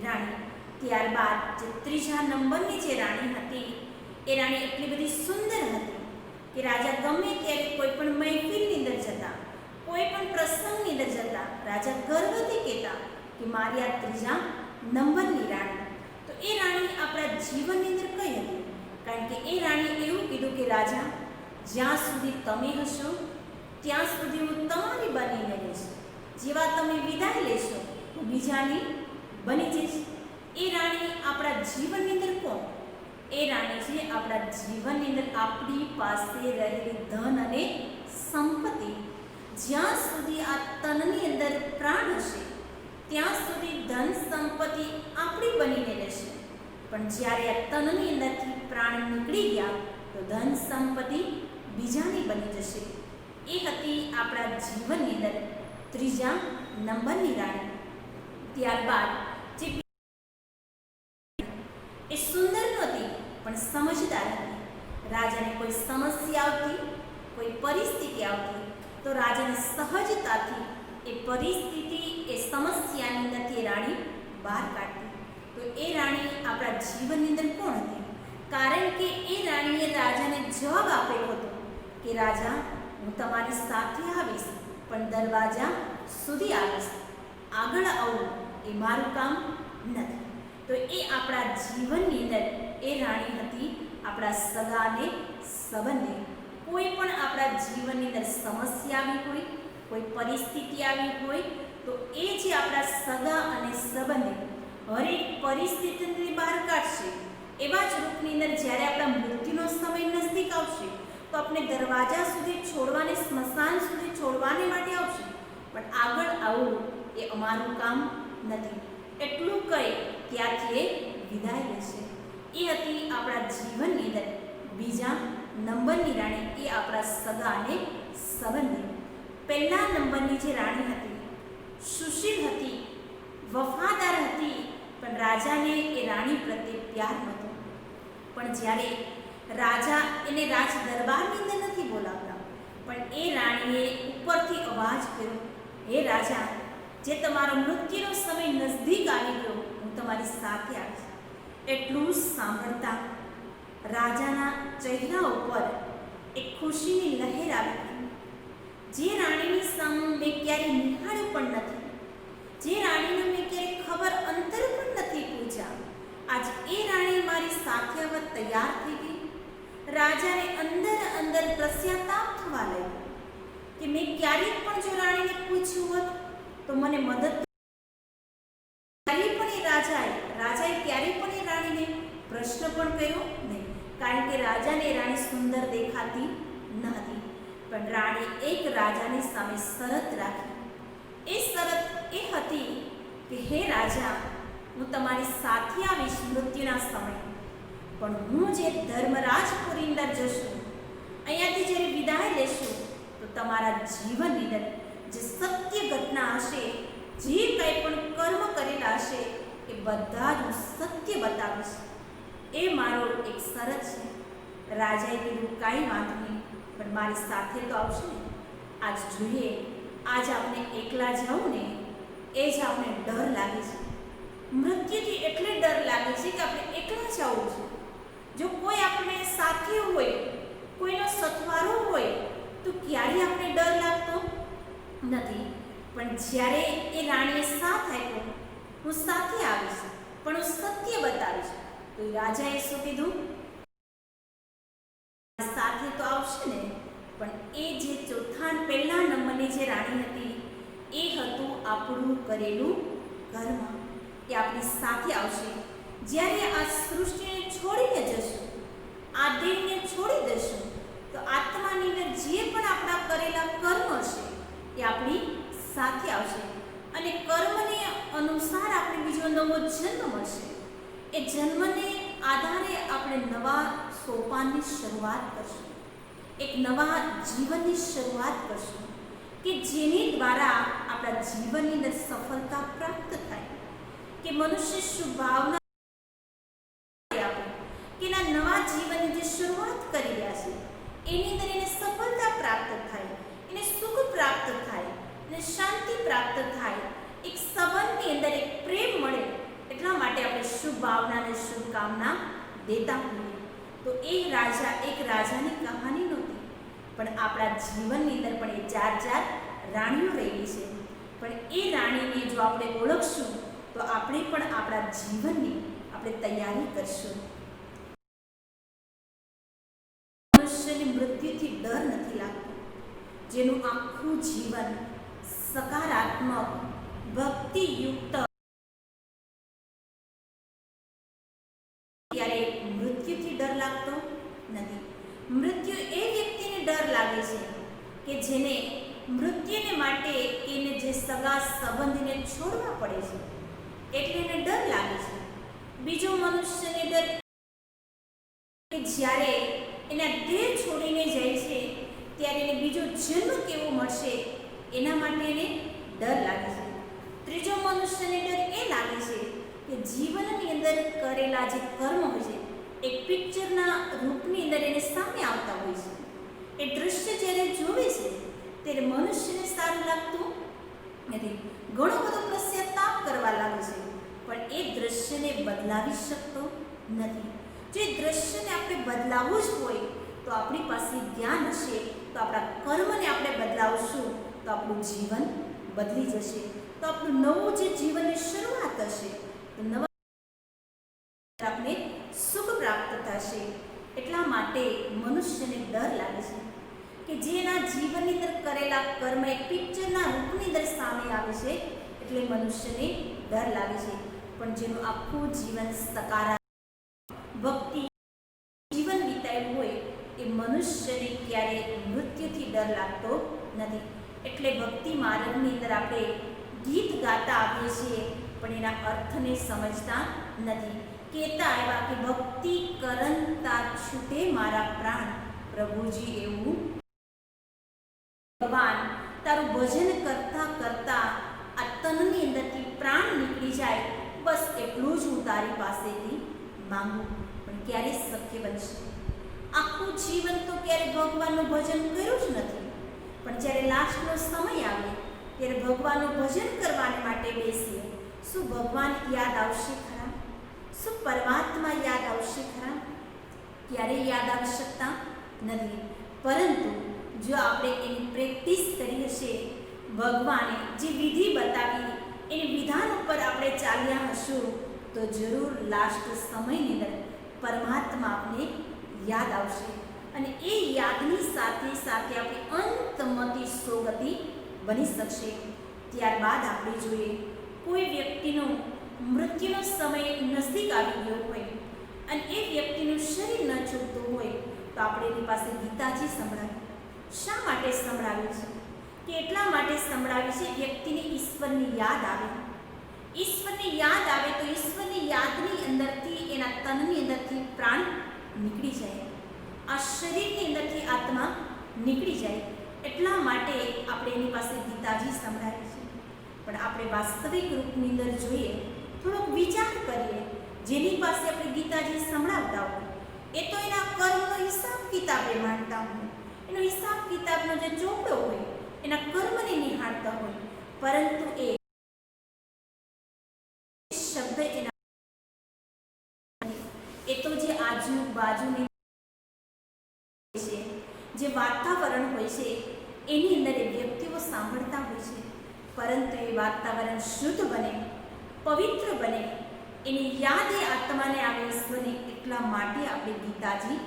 રાણી. ત્યારબાદ જે ત્રીજા નંબરની જે રાણી હતી, એ રાણી એટલી બધી સુંદર હતી કે રાજા ગમે ત્યારે કોઈ પણ મહેફિલની અંદર જતા, કોઈ પણ પ્રસંગની અંદર જતા, રાજા ગર્વથી કહેતા કે મારી આ ત્રીજા નંબરની રાણી. તો એ રાણી આપણા જીવનની અંદર કઈ હતી? કારણ કે એ રાણીએ એવું કીધું કે રાજા, જ્યાં સુધી તમે હશો ત્યાં સુધી હું તમારી બનીને રહીશ. જેવા તમે વિદાય લેશો હું બીજાની બની જઈશ. એ રાણી આપણા જીવનની અંદર કોણ? એ રાણી છે આપણા જીવનની અંદર આપણી પાસે રહેલી ધન અને સંપત્તિ. જ્યાં સુધી આ તનની અંદર પ્રાણ હશે ત્યાં સુધી ધન સંપત્તિ આપણી બનીને રહેશે. પણ જ્યારે આ તનની અંદરથી પ્રાણ નીકળી ગયા તો ધન સંપત્તિ બીજાની બની જશે. એ હતી આપણા જીવનની અંદર ત્રીજા નંબરની રાણી. ત્યારબાદ જે એ સુંદર નહોતી પણ સમજદાર હતી. રાજાને કોઈ સમસ્યા આવતી, કોઈ પરિસ્થિતિ આવતી, તો રાજાને સહજતાથી એ પરિસ્થિતિ, એ સમસ્યાની અંદરથી રાણી બહાર કાઢતી. તો એ રાણી આપણા જીવનની અંદર કોણ હતી? કારણ કે એ રાણીએ રાજાને જવાબ આપેલો હતો કે રાજા, હું તમારી સાથે આવીશ, પણ દરવાજા સુધી આવીશ, આગળ આવું એ મારું કામ નથી. તો એ આપણા જીવનની અંદર એ રાણી હતી આપણા સગાને સંબંધે. કોઈ પણ આપણા જીવનની અંદર સમસ્યા આવી હોય, કોઈ પરિસ્થિતિ આવી હોય, તો એ જે આપણા સગા અને સંબંધી હરેક પરિસ્થિતિથી બહાર કાઢશે. એવા જ રૂપની અંદર જ્યારે આપણા મૃત્યુનો સમય નજદીક આવશે તો આપણે દરવાજા સુધી છોડવાને, સ્મશાન સુધી છોડવાને માટે આવશે, પણ આગળ આવવું એ અમારું કામ નથી. એટલું કહી ત્યાંથી એ વિદાય લેશે. એ હતી આપણા જીવનની અંદર બીજા નંબરની રાણી, એ આપણા સગા અને સંબંધી. પહેલા નંબરની જે રાણી હતી, સુશીલ હતી, વફાદાર હતી, પણ રાજાને એ રાણી પ્રત્યે પ્યાર નહોતો. પણ જ્યારે રાજા એને રાજ દરબારની અંદર નથી બોલાવતા, પણ એ રાણીએ ઉપરથી અવાજ કર્યો, હે રાજા, જે તમારો મૃત્યુનો સમય નજદીક આવી ગયો, હું તમારી સાથે આવીશ. એટલું સાંભળતા રાજાના ચહેરા ઉપર એક ખુશીની લહેર આવી ગઈ. જે રાણીની સામે મેં ક્યારેય નિહાળ્યું પણ નથી, જે રાણીને મેં ક્યારેય ખબર અંતર પણ નથી પૂછ્યા, આજ એ રાણી મારી સાથે આવવા તૈયાર થઈ ગઈ. રાજાને અંદર અંદર પશ્ચાતાપ થવા લાગ્યો કે મેં ક્યારેક પણ જો રાણીને પૂછ્યું હોત તો મને મદદ. ક્યારેય પણ એ રાજાએ ક્યારેય પણ એ રાણીને પ્રશ્ન પણ કર્યો નહીં, કારણ કે રાજાને એ રાણી સુંદર દેખાતી ન હતી. પણ રાણી એક રાજાની સામે શરત રાખી. એ શરત એ હતી કે હે રાજા, હું તમારી સાથે આવીશ મૃત્યુના સમયે, પણ હું જે ધર્મરાજપુરી અંદર જશું, અહીંયાથી જ્યારે વિદાય લેશું, તો તમારા જીવનની અંદર જે સત્ય ઘટના હશે, જે કંઈ પણ કર્મ કરેલા હશે, એ બધા જ હું સત્ય બતાવીશ. એ મારો એક શરત છે. રાજાએ કીધું, કાંઈ વાંધો નહીં, પણ મારી સાથે તો આવશે ને. આજ જોઈએ, આજ આપણે એકલા જાઉં ને એ જ આપણે ડર લાગે છે. મૃત્યુથી એટલે ડર લાગે છે કે આપણે એકલા જવું છે. જો કોઈ આપણે સાથે હોય, કોઈનો સથવારો હોય, તો ક્યારેય આપણે ડર લાગતો નથી. પણ જ્યારે એ રાણીએ સાથ આપ્યો, હું સાથે આવીશ, પણ હું સત્ય બતાવીશ, તો રાજાએ શું કીધું, સાથે તો આવશે ને, પણ એ જે પહેલા નંબરની જે રાણી હતી, એ હતું આપણું કરેલું કર્મ. એ આપણી સાથે આવશે. જ્યારે આ સૃષ્ટિને છોડીને જશું, આ દેહને છોડી દઈશું, તો આત્માની અંદર જે પણ આપણા કરેલા કર્મ હશે એ આપણી સાથે આવશે. અને કર્મને અનુસાર આપણે બીજો નવો જન્મ મળશે. એ જન્મને આધારે આપણે નવા સોપાનની શરૂઆત કરશું, એક નવા જીવનની શરૂઆત કરશું, કે જેની દ્વારા આપણા જીવનની અંદર સફળતા પ્રાપ્ત થાય, કે મનુષ્ય શુભ ભાવના આપે, કે એના નવા જીવનની જે શરૂઆત કરી રહ્યા છે એની અંદર એને સફળતા પ્રાપ્ત થાય, એને સુખ પ્રાપ્ત થાય, એને શાંતિ પ્રાપ્ત થાય, એક સંબંધની અંદર એક પ્રેમ મળે. એટલા માટે આપણે શુભ ભાવના અને શુભકામના દેતા હોઈએ. તો એ રાજા એક રાજાની કહાની નહોતી, પણ આપણા જીવનની અંદર પણ એ 4 રાણીઓ રહેલી છે. પણ એ રાણીને જો આપણે ઓળખશું તો આપણે પણ આપણા જીવનની આપણે તૈયારી કરશું. મનુષ્યને મૃત્યુથી ડર નથી લાગતો, જેનું આખું જીવન સકારાત્મક, ભક્તિયુક્ત, ત્યારે મૃત્યુથી ડર લાગતો નથી. મૃત્યુ એ વ્યક્તિને ડર લાગે છે કે જેને મૃત્યુને માટે એને જે સગા સંબંધીને છોડવા પડે છે, એટલે એને ડર લાગે છે. બીજો મનુષ્યને ડર કે જ્યારે એના દેહ છોડીને જાય છે ત્યારે એને બીજો જન્મ કેવો મળશે, એના માટે એને ડર લાગે છે. ત્રીજો મનુષ્યને ડર એ લાગે છે કે જીવનની અંદર કરેલા જે કર્મ હોય છે એક પિક્ચરના રૂપની અંદર એને સામે આવતા હોય છે. એ દૃશ્ય જ્યારે જોવે છે ત્યારે મનુષ્યને સારું લાગતું નથી, ઘણો બધો પશ્ચાતાપ કરવા લાગે છે, પણ એ દૃશ્યને બદલાવી શકતો નથી. જો એ દૃશ્યને આપણે બદલાવવું જ હોય તો આપણી પાસે જ્ઞાન હશે, તો આપણા કર્મને આપણે બદલાવશું તો આપણું જીવન બદલી જશે, તો આપણું નવું જે જીવનની શરૂઆત હશે, તો નવા આપણે સુખ પ્રાપ્ત થશે. એટલા માટે મનુષ્યને ડર લાગે છે. કરેલા કર્મ એક પિક્ચરના રૂપની અંદર સામે આવે છે એટલે મનુષ્યને ડર લાગે છે. પણ જેનું આખું જીવન સકારાત્મક ભક્તિ જીવન વિતાવ્યું હોય એ મનુષ્યને ક્યારેય મૃત્યુથી ડર લાગતો નથી. એટલે ભક્તિ માર્ગની અંદર આપણે ગીત ગાતા આવીએ છીએ પણ એના અર્થને સમજતા નથી. કહેતા આવ્યા કે ભક્તિ કરંતા છૂટે મારા પ્રાણ, પ્રભુજી એવું ભગવાન તારું ભજન કરતા કરતા આ તનની અંદરથી પ્રાણ નીકળી જાય, બસ એટલું જ હું તારી પાસેથી માંગુ. પણ ક્યારે શક્ય બનશે? આખું જીવન તો ક્યારે ભગવાનનું ભજન કર્યું જ નથી. પણ જ્યારે લાસ્ટનો સમય આવે ત્યારે ભગવાનનું ભજન કરવાને માટે બેસીએ, શું ભગવાન યાદ આવશે ખરા? શું પરમાત્મા યાદ આવશે ખરા? ક્યારેય યાદ આવી શકતા નથી. પરંતુ જો આપણે એની પ્રેક્ટિસ કરી હશે, ભગવાને જે વિધિ બતાવી એની વિધાન ઉપર આપણે ચાલ્યા હશું તો જરૂર લાસ્ટ સમયની અંદર પરમાત્મા આપણે યાદ આવશે. અને એ યાદની સાથે સાથે આપણી અંતમતી સોગતિ બની શકશે. ત્યારબાદ આપણે જોઈએ કોઈ વ્યક્તિનો મૃત્યુનો સમય નજીક આવી ગયો હોય અને એ વ્યક્તિનું શરીર ન છૂટતું હોય તો આપણે એની પાસે ગીતાજી સંભળાવી. શા માટે સંભળાવી છે? કે એટલા માટે સંભળાવી છે વ્યક્તિને ઈશ્વરની યાદ આવે. ઈશ્વરની યાદ આવે તો ઈશ્વરની યાદની અંદરથી એના તનની અંદરથી પ્રાણ નીકળી જાય, આ શરીરની અંદરથી આત્મા નીકળી જાય. એટલા માટે આપણે એની પાસે ગીતાજી સંભળાવી છે. પણ આપણે વાસ્તવિક રૂપની અંદર જોઈએ, થોડોક વિચાર કરીએ, જેની પાસે આપણે ગીતાજી સંભળાવતા હોય એ તો એના કર્મનો હિસાબ કિતાબ એ માનતા હોય, એનો હિસાબ કિતાબનો જે ચોપડો હોય એના કર્મને નિહાળતા હોય. પરંતુ એ શબ્દ એના એ તો જે આજુબાજુની છે, જે વાતાવરણ હોય છે એની અંદર એ વ્યક્તિઓ સાંભળતા હોય છે. પરંતુ એ વાતાવરણ શુદ્ધ બને, પવિત્ર બને, એની યાદ એ આત્માને આવે ઈશ્વરની. એટલા માટે આપણે ગીતાજી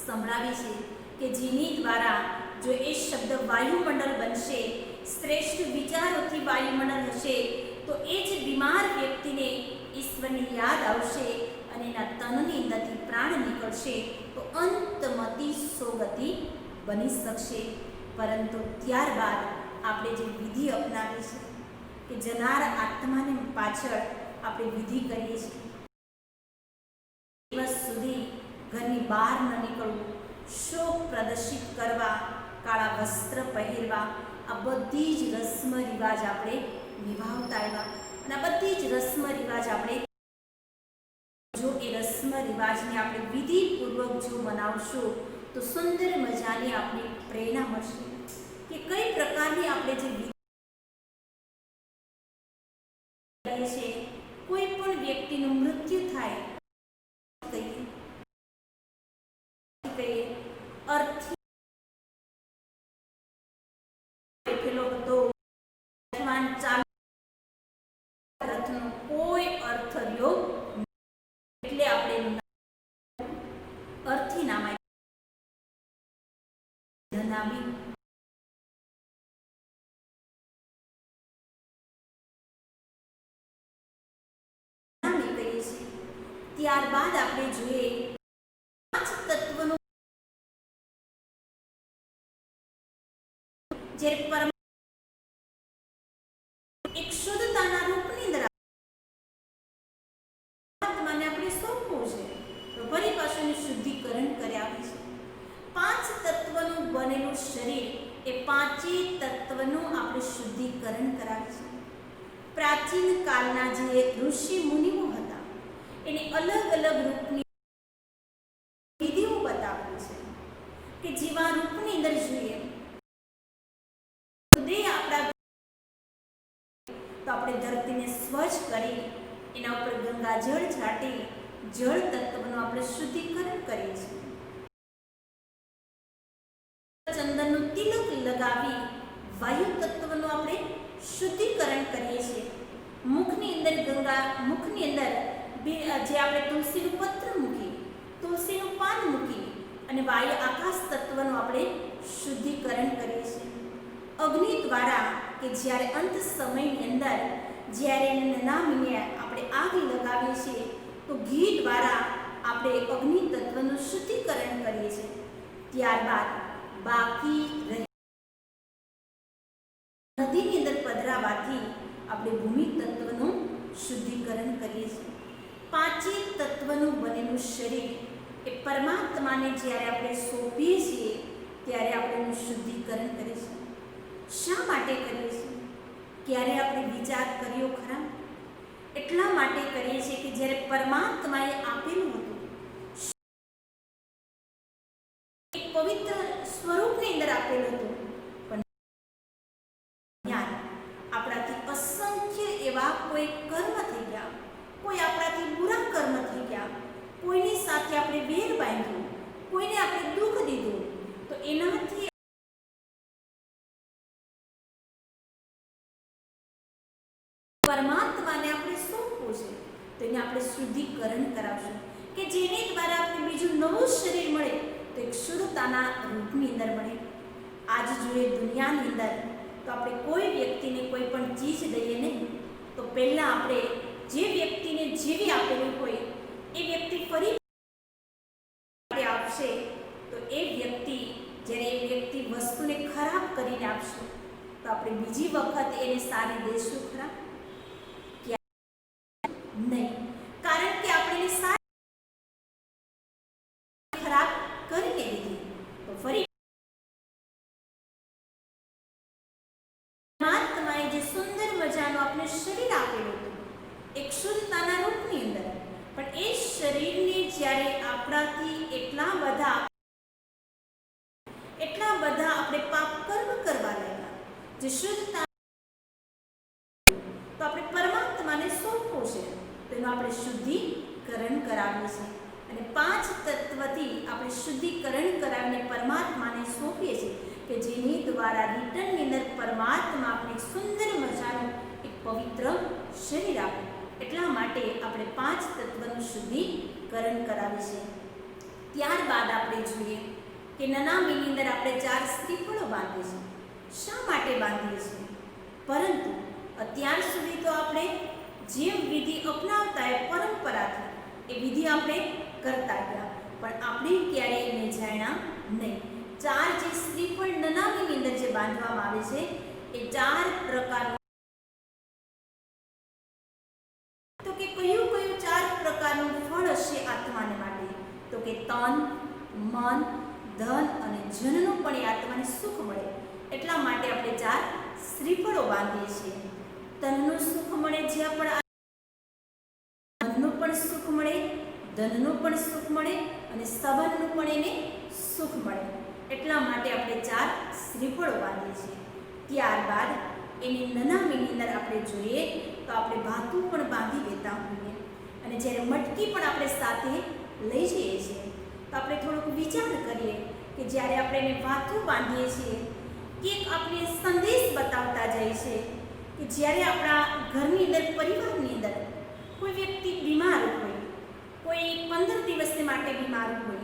સંભળાવી છે કે જેની દ્વારા જો એ શબ્દ વાયુમંડળ બનશે, શ્રેષ્ઠ વિચારોથી વાયુમંડળ હશે તો એ જ બીમાર વ્યક્તિને ઈશ્વરની યાદ આવશે અને એના તનની અંદરથી પ્રાણ નીકળશે તો અંતમતી સોગતિ બની શકશે. પરંતુ ત્યારબાદ આપણે જે વિધિ અપનાવી છે કે જનાર આત્માને પાછળ આપણે વિધિ કરીએ છીએ, દિવસ સુધી ઘરની બહાર ન નીકળવું, શોક પ્રદર્શિત કરવા, કાળા વસ્ત્ર પહેરવા, આ બધી જ રસ્મ રિવાજ આપણે નિભાવતા આવ્યા. અને આ બધી જ રસ્મ રિવાજ આપણે જો એ રસ્મ રિવાજને આપણે વિધિપૂર્વક જો બનાવશું તો સુંદર મજાની આપણી પ્રેરણા મળશે કે કઈ પ્રકારની આપણે જે વિધિ કરીએ છીએ. કોઈ પણ વ્યક્તિનું મૃત્યુ થાય કહીએ અર્થી બેઠેલો હતો, રથનો કોઈ અર્થ રહ્યો એટલે આપણે અર્થી નામ ધનાવી. ત્યારબાદ આપણે જોઈએ પાંચ તત્વનું જે એક શુદ્ધતાના રૂપની અંદર આત્માને આપણે સોંપવું છે તો ફરી પાછું શુદ્ધિકરણ કર્યા આવે છે. પાંચ તત્વનું બનેલું શરીર એ પાંચેય તત્વનું આપણે શુદ્ધિકરણ કરાવે છે. પ્રાચીન કાળના જે ઋષિ મુનિઓ હતા એને અલગ અલગ રૂપની વિધિઓ બતાવેલી છે કે જેવા રૂપની અંદર જોઈએ હૃદય આપણા તો આપણે ધરતીને સ્વચ્છ કરી એના ઉપર ગંગાજળ છાંટી જળ તત્વનું આપણે શુદ્ધિકરણ કરીએ છીએ. ચંદનનું તિલક લગાવી વાયુ તત્વનું આપણે શુદ્ધિકરણ કરીએ છીએ. મુખની અંદર મુખની અંદર જે આપણે તુલસીનું પત્ર મૂકી, તુલસીનું પાન મૂકી અને વાયુ આકાશ તત્વનું આપણે શુદ્ધિકરણ કરીએ છીએ. અગ્નિ દ્વારા કે જ્યારે અંત સમયની અંદર જ્યારે નામીને આપણે આગ લગાવીએ છીએ તો ઘી દ્વારા આપણે અગ્નિ તત્વનું શુદ્ધિકરણ કરીએ છીએ. ત્યારબાદ બાકી નદીની અંદર પધરાવાથી આપણે ભૂમિ તત્વનું શુદ્ધિકરણ કરીએ છીએ. પાંચે તત્વનું બનેલું શરીર એ પરમાત્માને જ્યારે આપણે સોંપીએ છીએ ત્યારે આપણે એનું શુદ્ધિકરણ કરીએ છીએ. શા માટે કરીએ છીએ? ક્યારે આપણે વિચાર કર્યો ખરા? એટલા માટે કરીએ છીએ કે જ્યારે પરમાત્માએ આપેલું હતું એક પવિત્ર સ્વરૂપની અંદર આપેલું હતું, પણ આપણાથી અસંખ્ય એવા કોઈ કર્મ થઈ ગયા, કોઈ આપણાથી બુરા કર્મ થઈ ગયા, કોઈની સાથે આપણે વેર બાંધ્યું, કોઈને આપણે દુઃખ દીધું, તો એનાથી પરમાત્માને આપણે સોંપવું છે, તો એને આપણે શુદ્ધિકરણ કરાવશું કે જેની દ્વારા આપણે બીજું નવું શરીર મળે તો એક શુદ્ધતાના રૂપની અંદર મળે. આજ જોઈએ દુનિયાની અંદર તો આપણે કોઈ વ્યક્તિને કોઈ પણ ચીજ દઈએ નહીં તો પહેલાં આપણે જે વ્યક્તિને જેવી આપેલી હોય એ વ્યક્તિ ફરી આપશે તો એ વ્યક્તિ જ્યારે એ વ્યક્તિ વસ્તુને ખરાબ કરીને આપશે તો આપણે બીજી વખત એને સારી દેશું ખરા? નહીં, કારણ કે આપણે સારી ખરાબ કરીને દીધી તો ફરી પરમાત્માએ જે સુંદર મજાનું આપણે શરીર આપેલું હતું એક શુદ્ધતાના રૂપની અંદર, પણ એ શરીરને જ્યારે આપણાથી એટલા બધા આપણે પાપ કર્મ કરવા લાગ્યા, જે શુદ્ધતા તો આપણે પરમાત્માને સોંપવું છે તો એનું આપણે શુદ્ધિકરણ કરાવીએ છીએ અને પાંચ તત્વથી આપણે શુદ્ધિકરણ કરાવીને પરમાત્માને સોંપીએ છીએ કે જેની દ્વારા રિટર્નની અંદર પરમાત્મા આપણે સુંદર મજાનું એક પવિત્ર શરીર આપે. એટલા માટે આપણે પાંચ તત્વનું શુદ્ધિકરણ કરાવીએ છીએ. ત્યારબાદ આપણે જોઈએ કે નનામીની અંદર આપણે 4 શ્રીફળો બાંધીએ છીએ. શા માટે બાંધીએ છીએ? પરંતુ અત્યાર સુધી તો આપણે જે વિધિ અપનાવતા એ પરંપરાથી એ વિધિ આપણે કરતા ગયા, પણ આપણે ક્યારેય એને જાણ્યા નહીં. 4 જે શ્રીફળ નનામીની અંદર જે બાંધવામાં આવે છે એ 4 પ્રકારનું, તો કે કયું 4 પ્રકારનું ફળ હશે આત્માને માટે? તો કે તન, મન, ધન અને જનનું પણ એ આત્માને સુખ મળે. એટલા માટે આપણે 4 શ્રીફળો બાંધીએ છીએ. તનનું સુખ મળે, જ્યાં પણ મનનું પણ સુખ મળે, ધનનું પણ સુખ મળે અને સંબંધનું પણ એને સુખ મળે. એટલા માટે આપણે 4 શ્રીફળો બાંધીએ છીએ. ત્યારબાદ એની નનામીની અંદર આપણે જોઈએ તો આપણે ભાથું પણ બાંધી દેતા હોઈએ અને જ્યારે મટકી પણ આપણે સાથે લઈ જઈએ છીએ તો આપણે થોડોક વિચાર કરીએ કે જ્યારે આપણે એને ભાથું બાંધીએ છીએ એક આપણે સંદેશ બતાવતા જાય છે કે જ્યારે આપણા ઘરની અંદર પરિવારની અંદર કોઈ વ્યક્તિ બીમાર હોય, કોઈ 15 દિવસને માટે બીમાર હોય,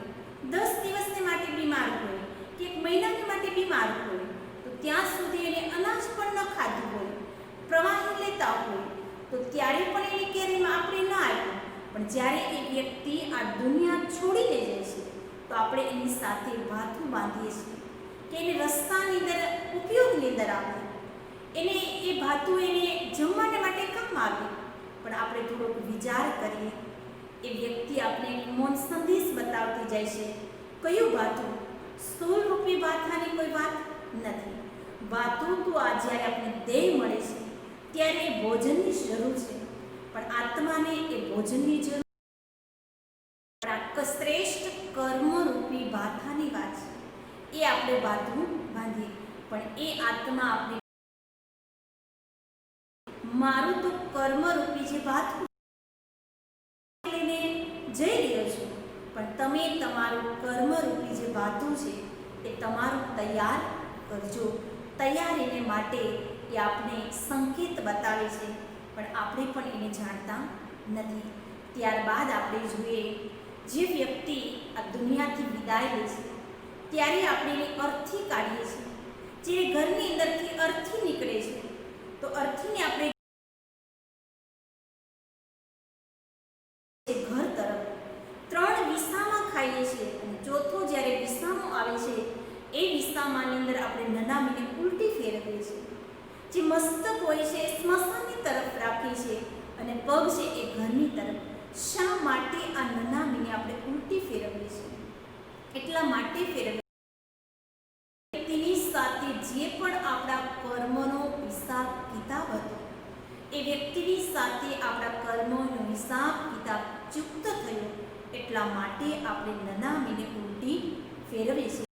10 દિવસને માટે બીમાર હોય કે 1 મહિના માટે બીમાર હોય તો ત્યાં સુધી એને અનાજ પણ ન ખાધું હોય, પ્રવાહી લેતા હોય તો ત્યારે પણ એને કેરીમાં આપણે ન આપ્યું, પણ જ્યારે એ વ્યક્તિ આ દુનિયા છોડીને જાય છે તો આપણે એની સાથે ભાથું બાંધીએ છીએ કે એને રસ્તાની અંદર ઉપયોગની અંદર આવે, એને એ ભાથું એને જમવાને માટે કામ આવે. પણ આપણે થોડોક વિચાર કરીએ, એ વ્યક્તિ આપણે એક મૌન સંદેશ બતાવતી જાય છે. કયું ભાથું? સ્થૂળરૂપી ભાથાની કોઈ વાત નથી. ભાથું તો આ જ્યારે આપણે દેહ મળે છે ત્યારે એ ભોજનની જરૂર છે, પણ આત્માને એ ભોજનની જરૂર શ્રેષ્ઠ કર્મરૂપી ભાથાની વાત છે. એ આપણે ભાથું બાંધીએ, પણ એ આત્મા આપણે મારું તો કર્મરૂપી જે ભાથું લઈને જઈ રહ્યો છું, પણ તમે તમારું કર્મરૂપી જે ભાથું છે એ તમારું તૈયાર કરજો. તૈયારીને માટે એ આપણે સંકેત બતાવે છે, પણ આપણે પણ એને જાણતા નથી. ત્યારબાદ આપણે જોઈએ જે વ્યક્તિ આ દુનિયાથી વિદાય લે છે ત્યારે આપણે એને અર્થી કાઢીએ છીએ જે ઘરની અંદરથી અર્થી નીકળે છે તો અર્થીને આપણે ઘર તરફ 3 વિસામાં ખાઈએ છીએ અને ચોથો જ્યારે વિસામો આવે છે એ વિસામાની અંદર આપણે નનામીને ઉલટી ફેરવીએ છીએ. જે મસ્તક હોય છે એ સ્મશાનની તરફ રાખીએ છીએ અને પગ છે એ ઘરની તરફ. શા માટે આ નનામીને આપણે ઉલટી ફેરવીએ છીએ? એટલા માટે ફેરવીએ વ્યક્તિની સાથે જે પણ આપણા કર્મનો હિસાબ કિતાબ હતો એ વ્યક્તિની સાથે આપણા કર્મોનો હિસાબ કિતાબ ચૂકત થયો એટલા માટે આપણે નનામીને ઉલટી ફેરવીએ છીએ.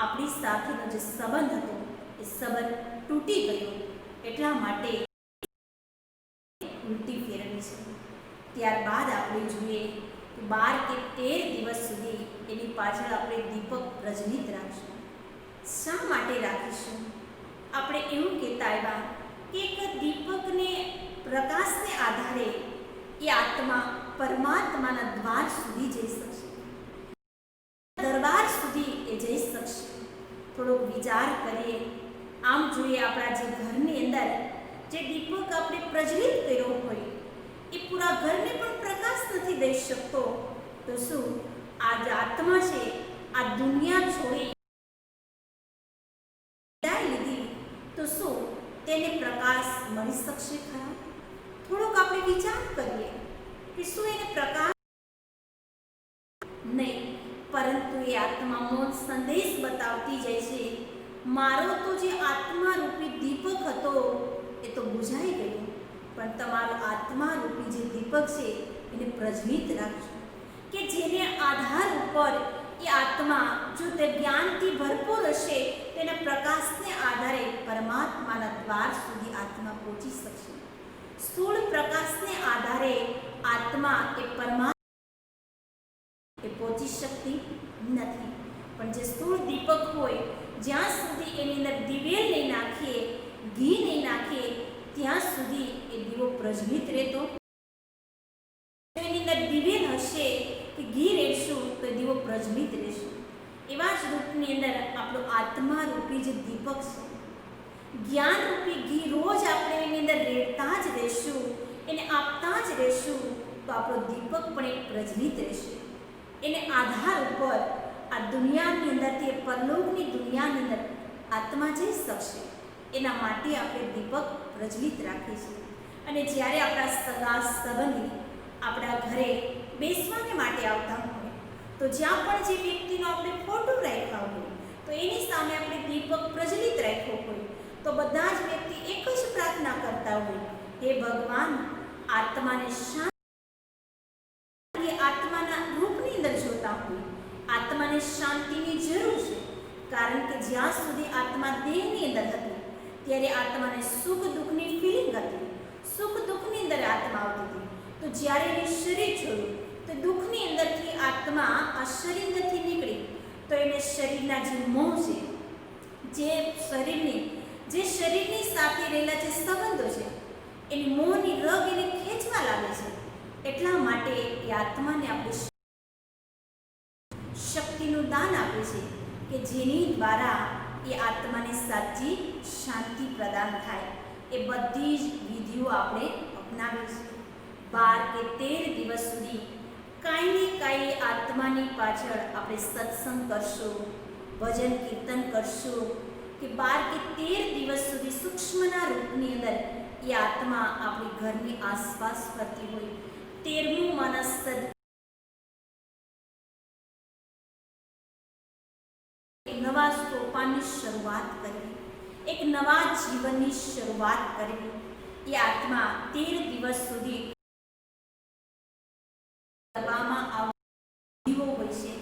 આપણી સાથેનો જે સંબંધ હતો એ સંબંધ તૂટી ગયો એટલા માટે ઉલટી ફેરવી છે. ત્યારબાદ આપણે જોઈએ કે 12 કે 13 દિવસ સુધી એની પાછળ આપણે દીપક પ્રજ્વલિત રાખીશું. શા માટે રાખીશું? આપણે એવું કહેતા આવ્યા કે એક દીપકને પ્રકાશને આધારે એ આત્મા પરમાત્માના દ્વાર સુધી જઈ શકશે, દરબાર સુધી એ જઈ શકશે. થોડોક વિચાર કરીએ. આમ જોઈએ આપણા જે ઘરની અંદર જે દીપક આપણે પ્રજ્વલિત કર્યો હોય એ પૂરા ઘરને પણ પ્રકાશ નથી દઈ શકતો, તો શું આ જે આત્મા છે આ દુનિયા છોડી વિદાય લીધી તો શું તેને પ્રકાશ મળી શકશે ખરા? થોડોક આપણે વિચાર કરીએ કે શું એને પ્રકાશ નહીં, પરંતુ એ આત્મા મોજ સંદેશ બતાવતી જાય છે મારો તો જે આત્મા રૂપી દીપક હતો એ તો બુઝાઈ ગયો, પણ તમારો આત્મા રૂપી જે દીપક છે એને પ્રજ્વલિત રાખજો કે જેને આધાર ઉપર એ આત્મા જો તે જ્ઞાનથી ભરપૂર હશે તેના પ્રકાશને આધારે પરમાત્માના દ્વાર સુધી આત્મા પહોંચી શકશે. સ્થૂળ પ્રકાશને આધારે આત્મા એ પરમાત્મા એ પહોંચી શકતી નથી, પણ જે સ્થૂળ દીપક હોય જ્યાં સુધી એની અંદર દિવેલ નહીં નાખીએ, ઘી નહીં નાખીએ ત્યાં સુધી એ દીવો પ્રજ્વલિત રહેતો. એની અંદર દિવેલ હશે કે ઘી રહેશું તો દીવો પ્રજ્વલિત રહેશે. એવા જ રૂપની અંદર આપણો આત્મા રૂપી જે દીપક છે, જ્ઞાન રૂપી ઘી રોજ આપણે એની અંદર રેડતા જ રહેશું, એને આપતા જ રહેશું તો આપણો દીપક પણ એક પ્રજ્વલિત રહેશે. એને આધાર ઉપર આ દુનિયાની અંદરથી પરલોકની દુનિયાની અંદર આત્મા જઈ શકશે. એના માટે આપણે દીપક પ્રજ્વલિત રાખીશું. અને જ્યારે આપણા સગા સંબંધી આપણા ઘરે બેસવાને માટે આવતા હોય તો જ્યાં પણ જે વ્યક્તિનો આપણે ફોટો રાખ્યા હોય તો એની સામે આપણે દીપક પ્રજ્વલિત રાખ્યો હોય તો બધા જ વ્યક્તિ એક જ પ્રાર્થના કરતા હોય, હે ભગવાન આત્માને શાંતિ, આત્માના રૂપની અંદર જોતા હોય, આત્માને શાંતિની જરૂર છે. કારણ કે જ્યાં સુધી આત્મા દેહની અંદર હતી ત્યારે આત્માને સુખ દુઃખની ફિલિંગ હતી, સુખ દુઃખની અંદર આત્મા આવતી હતી. તો જ્યારે એને શરીર છોડ્યું તો દુઃખની અંદરથી આત્મા આ શરીર અંદરથી નીકળી તો એને શરીરના જે મોહ છે, જે શરીરની સાથે રહેલા જે સંબંધો છે એની મોહની રગ એને ખેંચવા લાગે છે. એટલા માટે એ આત્માને આપણે શક્તિનું દાન આપે છે કે જેની દ્વારા એ આત્માને સાચી શાંતિ પ્રદાન થાય. એ બધી જ વિધિઓ આપણે અપનાવીશું. 12 કે 13 દિવસ સુધી કાંઈ ને કાંઈ આત્માની પાછળ આપણે સત્સંગ કરશું, ભજન કીર્તન કરશું કે 12 કે 13 દિવસ સુધી સૂક્ષ્મના રૂપની અંદર એ આત્મા આપણી ઘરની આસપાસ ફરતી હોય. 13મું માનસ નવા સોપાનની શરૂઆત કરવી, એક નવા જીવનની શરૂઆત કરવી. એ આત્મા 13 દિવસ સુધી કરવામાં આવતી વિધિઓ હોય છે.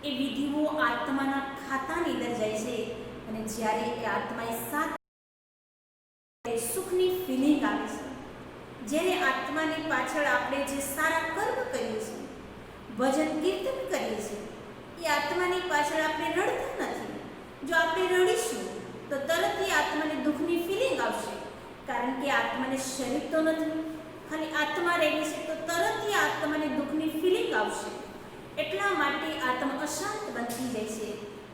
એ વિધિઓ આત્માના ખાતાની અંદર જાય છે અને જ્યારે એ આત્માએ સાથે સુખની ફિલિંગ આવે છે. જ્યારે આત્માની પાછળ આપણે જે સારા કર્મ કરીએ છીએ, ભજન કીર્તન કરીએ છીએ, એ આત્માની પાછળ આપણે રડતા નથી. જો આપણે રડીશું તો તરત એ આત્માને દુઃખની ફિલિંગ આવશે, કારણ કે આત્માને શરીર તો નથી, ખાલી આત્મા રહેલી છે તો તરત એ આત્માને દુઃખની ફિલિંગ આવશે. એટલા માટે આત્મા અશાંત બનતી જાય છે.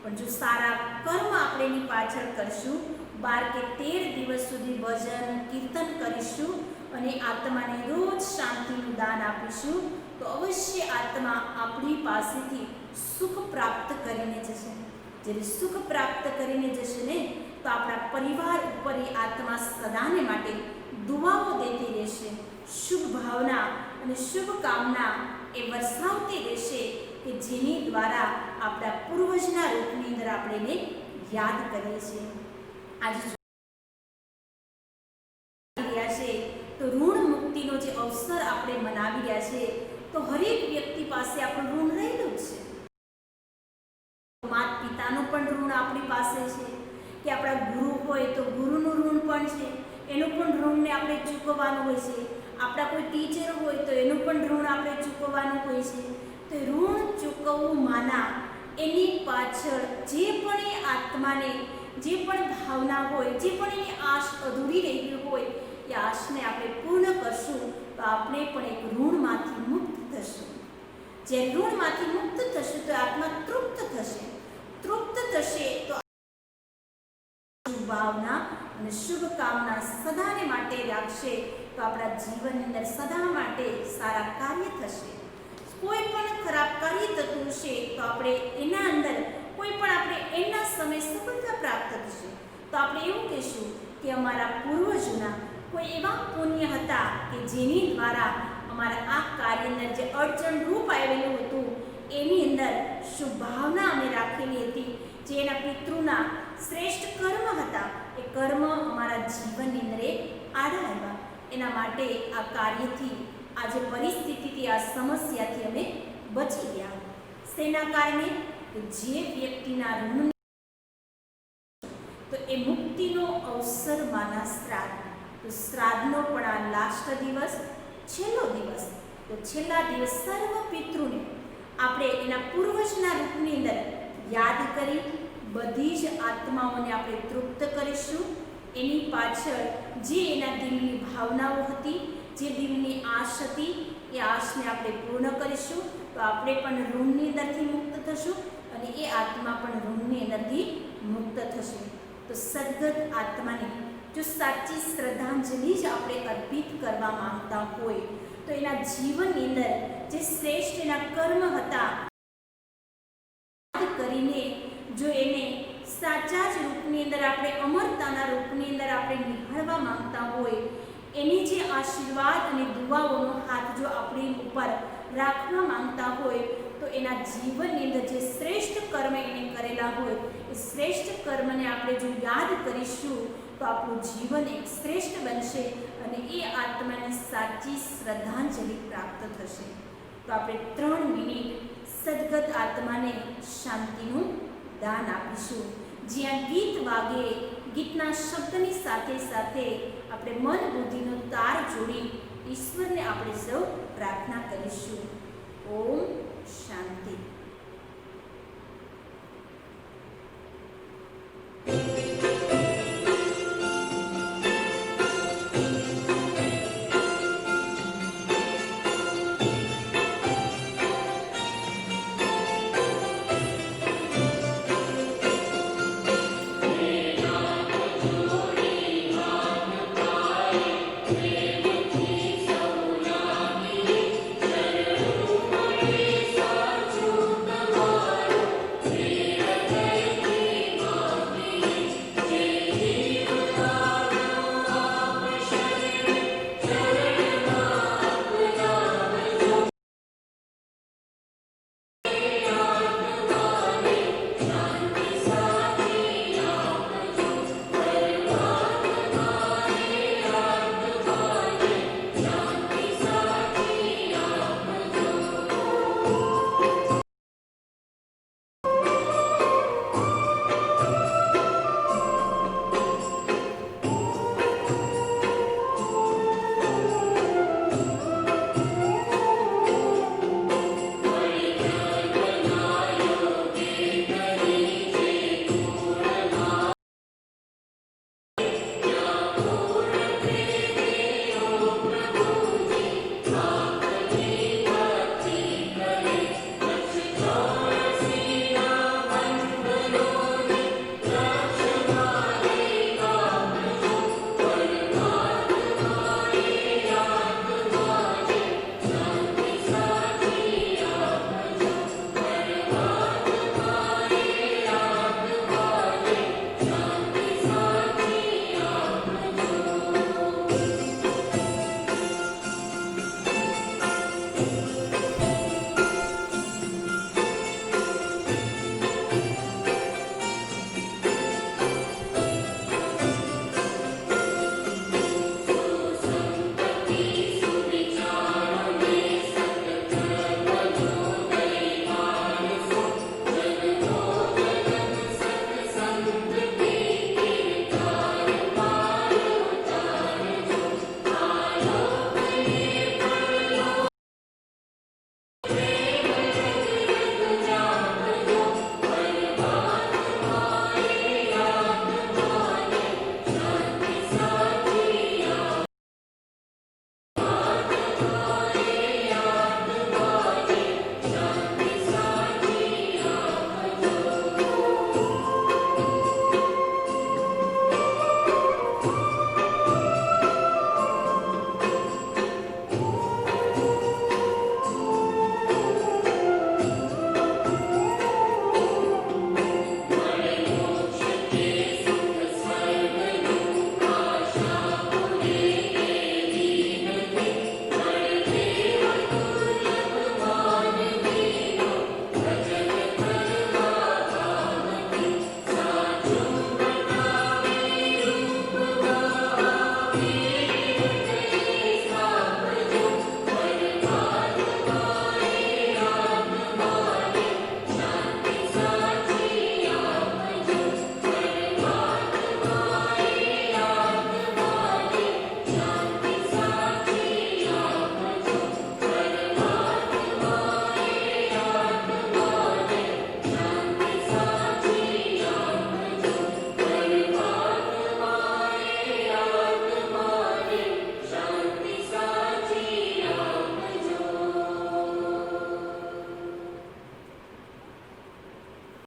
પણ જો સારા કર્મ આપણે એની પાછળ કરશું, 12 કે 13 દિવસ સુધી ભજન કીર્તન કરીશું અને આત્માને રોજ શાંતિનું દાન આપીશું, તો અવશ્ય આત્મા આપણી પાસેથી સુખ પ્રાપ્ત કરીને જશે. જ્યારે સુખ પ્રાપ્ત કરીને જશે ને, તો આપણા પરિવાર ઉપર એ આત્મા સદાને માટે દુઆઓ દેતી રહેશે, શુભ ભાવના અને શુભ કામના એ વરસાવતી રહેશે, કે જેની દ્વારા આપણા પૂર્વજના રૂપની અંદર આપણે એને યાદ કરીએ છીએ. આજે તો ઋણ મુક્તિનો જે અવસર આપણે મનાવી રહ્યા છે, તો હરેક વ્યક્તિ પાસે આપણું ઋણ રહેલું જ છે. માતા પિતાનું પણ ઋણ આપણી પાસે છે, કે આપણા ગુરુ હોય તો ગુરુનું ઋણ પણ છે, એનું પણ ઋણને આપણે ચૂકવવાનું હોય છે. આપણા કોઈ ટીચર હોય તો એનું પણ ઋણ આપણે ચૂકવવાનું હોય છે. તો ઋણ ચૂકવવું માના એની પાછળ જે પણ એ આત્માને જે પણ ભાવના હોય, જે પણ એની આશ અધૂરી રહી હોય, એ આશને આપણે પૂર્ણ કરશું, તો આપણે પણ એક ઋણમાંથી મુક્ત થશું. જે ઋણમાંથી મુક્ત થશું તો આત્મા તૃપ્ત થશે. તૃપ્ત થશે તો શુભ ભાવના અને શુભ કામના સદાને માટે રાખશે, તો આપણા જીવનની અંદર સદા માટે સારા કાર્ય થશે. કોઈ પણ ખરાબ કાર્ય થતું હશે તો આપણે એના અંદર કોઈ પણ આપણે એના સમય સફળતા પ્રાપ્ત થશે, તો આપણે એવું કહીશું કે અમારા પૂર્વજોના કોઈ એવા પુણ્ય હતા કે જેની દ્વારા અમારા આ કાર્ય અંદર જે અડચણ રૂપ આવેલું હતું, એની અંદર શુભ ભાવના અમે રાખેલી હતી, જે એના પિતૃના શ્રેષ્ઠ કર્મ હતા, એ કર્મ અમારા જીવનની અંદર આડા આવ્યા. એના માટે આ કાર્યથી, આ જે પરિસ્થિતિથી, આ સમસ્યાથી અમે બચી ગયા. શેના કારણે? જે વ્યક્તિના ઋણ, તો એ મુક્તિનો અવસર માના શ્રાદ્ધ. તો શ્રાદ્ધનો પણ આ લાસ્ટ દિવસ, છેલ્લો દિવસ, તો છેલ્લા દિવસ સર્વ પિતૃને આપણે એના પૂર્વજના રૂપની અંદર યાદ કરી બધી જ આત્માઓને આપણે તૃપ્ત કરીશું. એની પાછળ જે એના દિલની ભાવનાઓ હતી, જે દિલની આશ હતી, એ આશને આપણે પૂર્ણ કરીશું, તો આપણે પણ ઋણની અંદરથી મુક્ત થશું અને એ આત્મા પણ ઋણની અંદરથી મુક્ત થશે. તો સદગત આત્માને જો સાચી શ્રદ્ધાંજલિ જ આપણે અર્પિત કરવા માંગતા હોય, તો એના જીવનની અંદર જે શ્રેષ્ઠ એના કર્મ હતા કરીને જો એને સાચા જ રૂપની અંદર આપણે અમરતાના રૂપની અંદર આપણે નિહાળવા માંગતા હોય, એની જે આશીર્વાદ અને દુઆઓનો હાથ જો આપણી ઉપર રાખવા માંગતા હોય, તો એના જીવનની અંદર જે શ્રેષ્ઠ કર્મ એને કરેલા હોય, એ શ્રેષ્ઠ કર્મને આપણે જો યાદ કરીશું, તો આપણું જીવન એક શ્રેષ્ઠ બનશે અને એ આત્માને સાચી શ્રદ્ધાંજલિ પ્રાપ્ત થશે. તો આપણે 3 મિનિટ સદગત આત્માને શાંતિનું દાન આપીશું. જ્યાં ગીત વાગે, ગીતના શબ્દની સાથે સાથે આપણે મન બુદ્ધિનો તાર જોડી ઈશ્વરને આપણે સૌ પ્રાર્થના કરીશું. ઓમ શાંતિ. True. Thank you.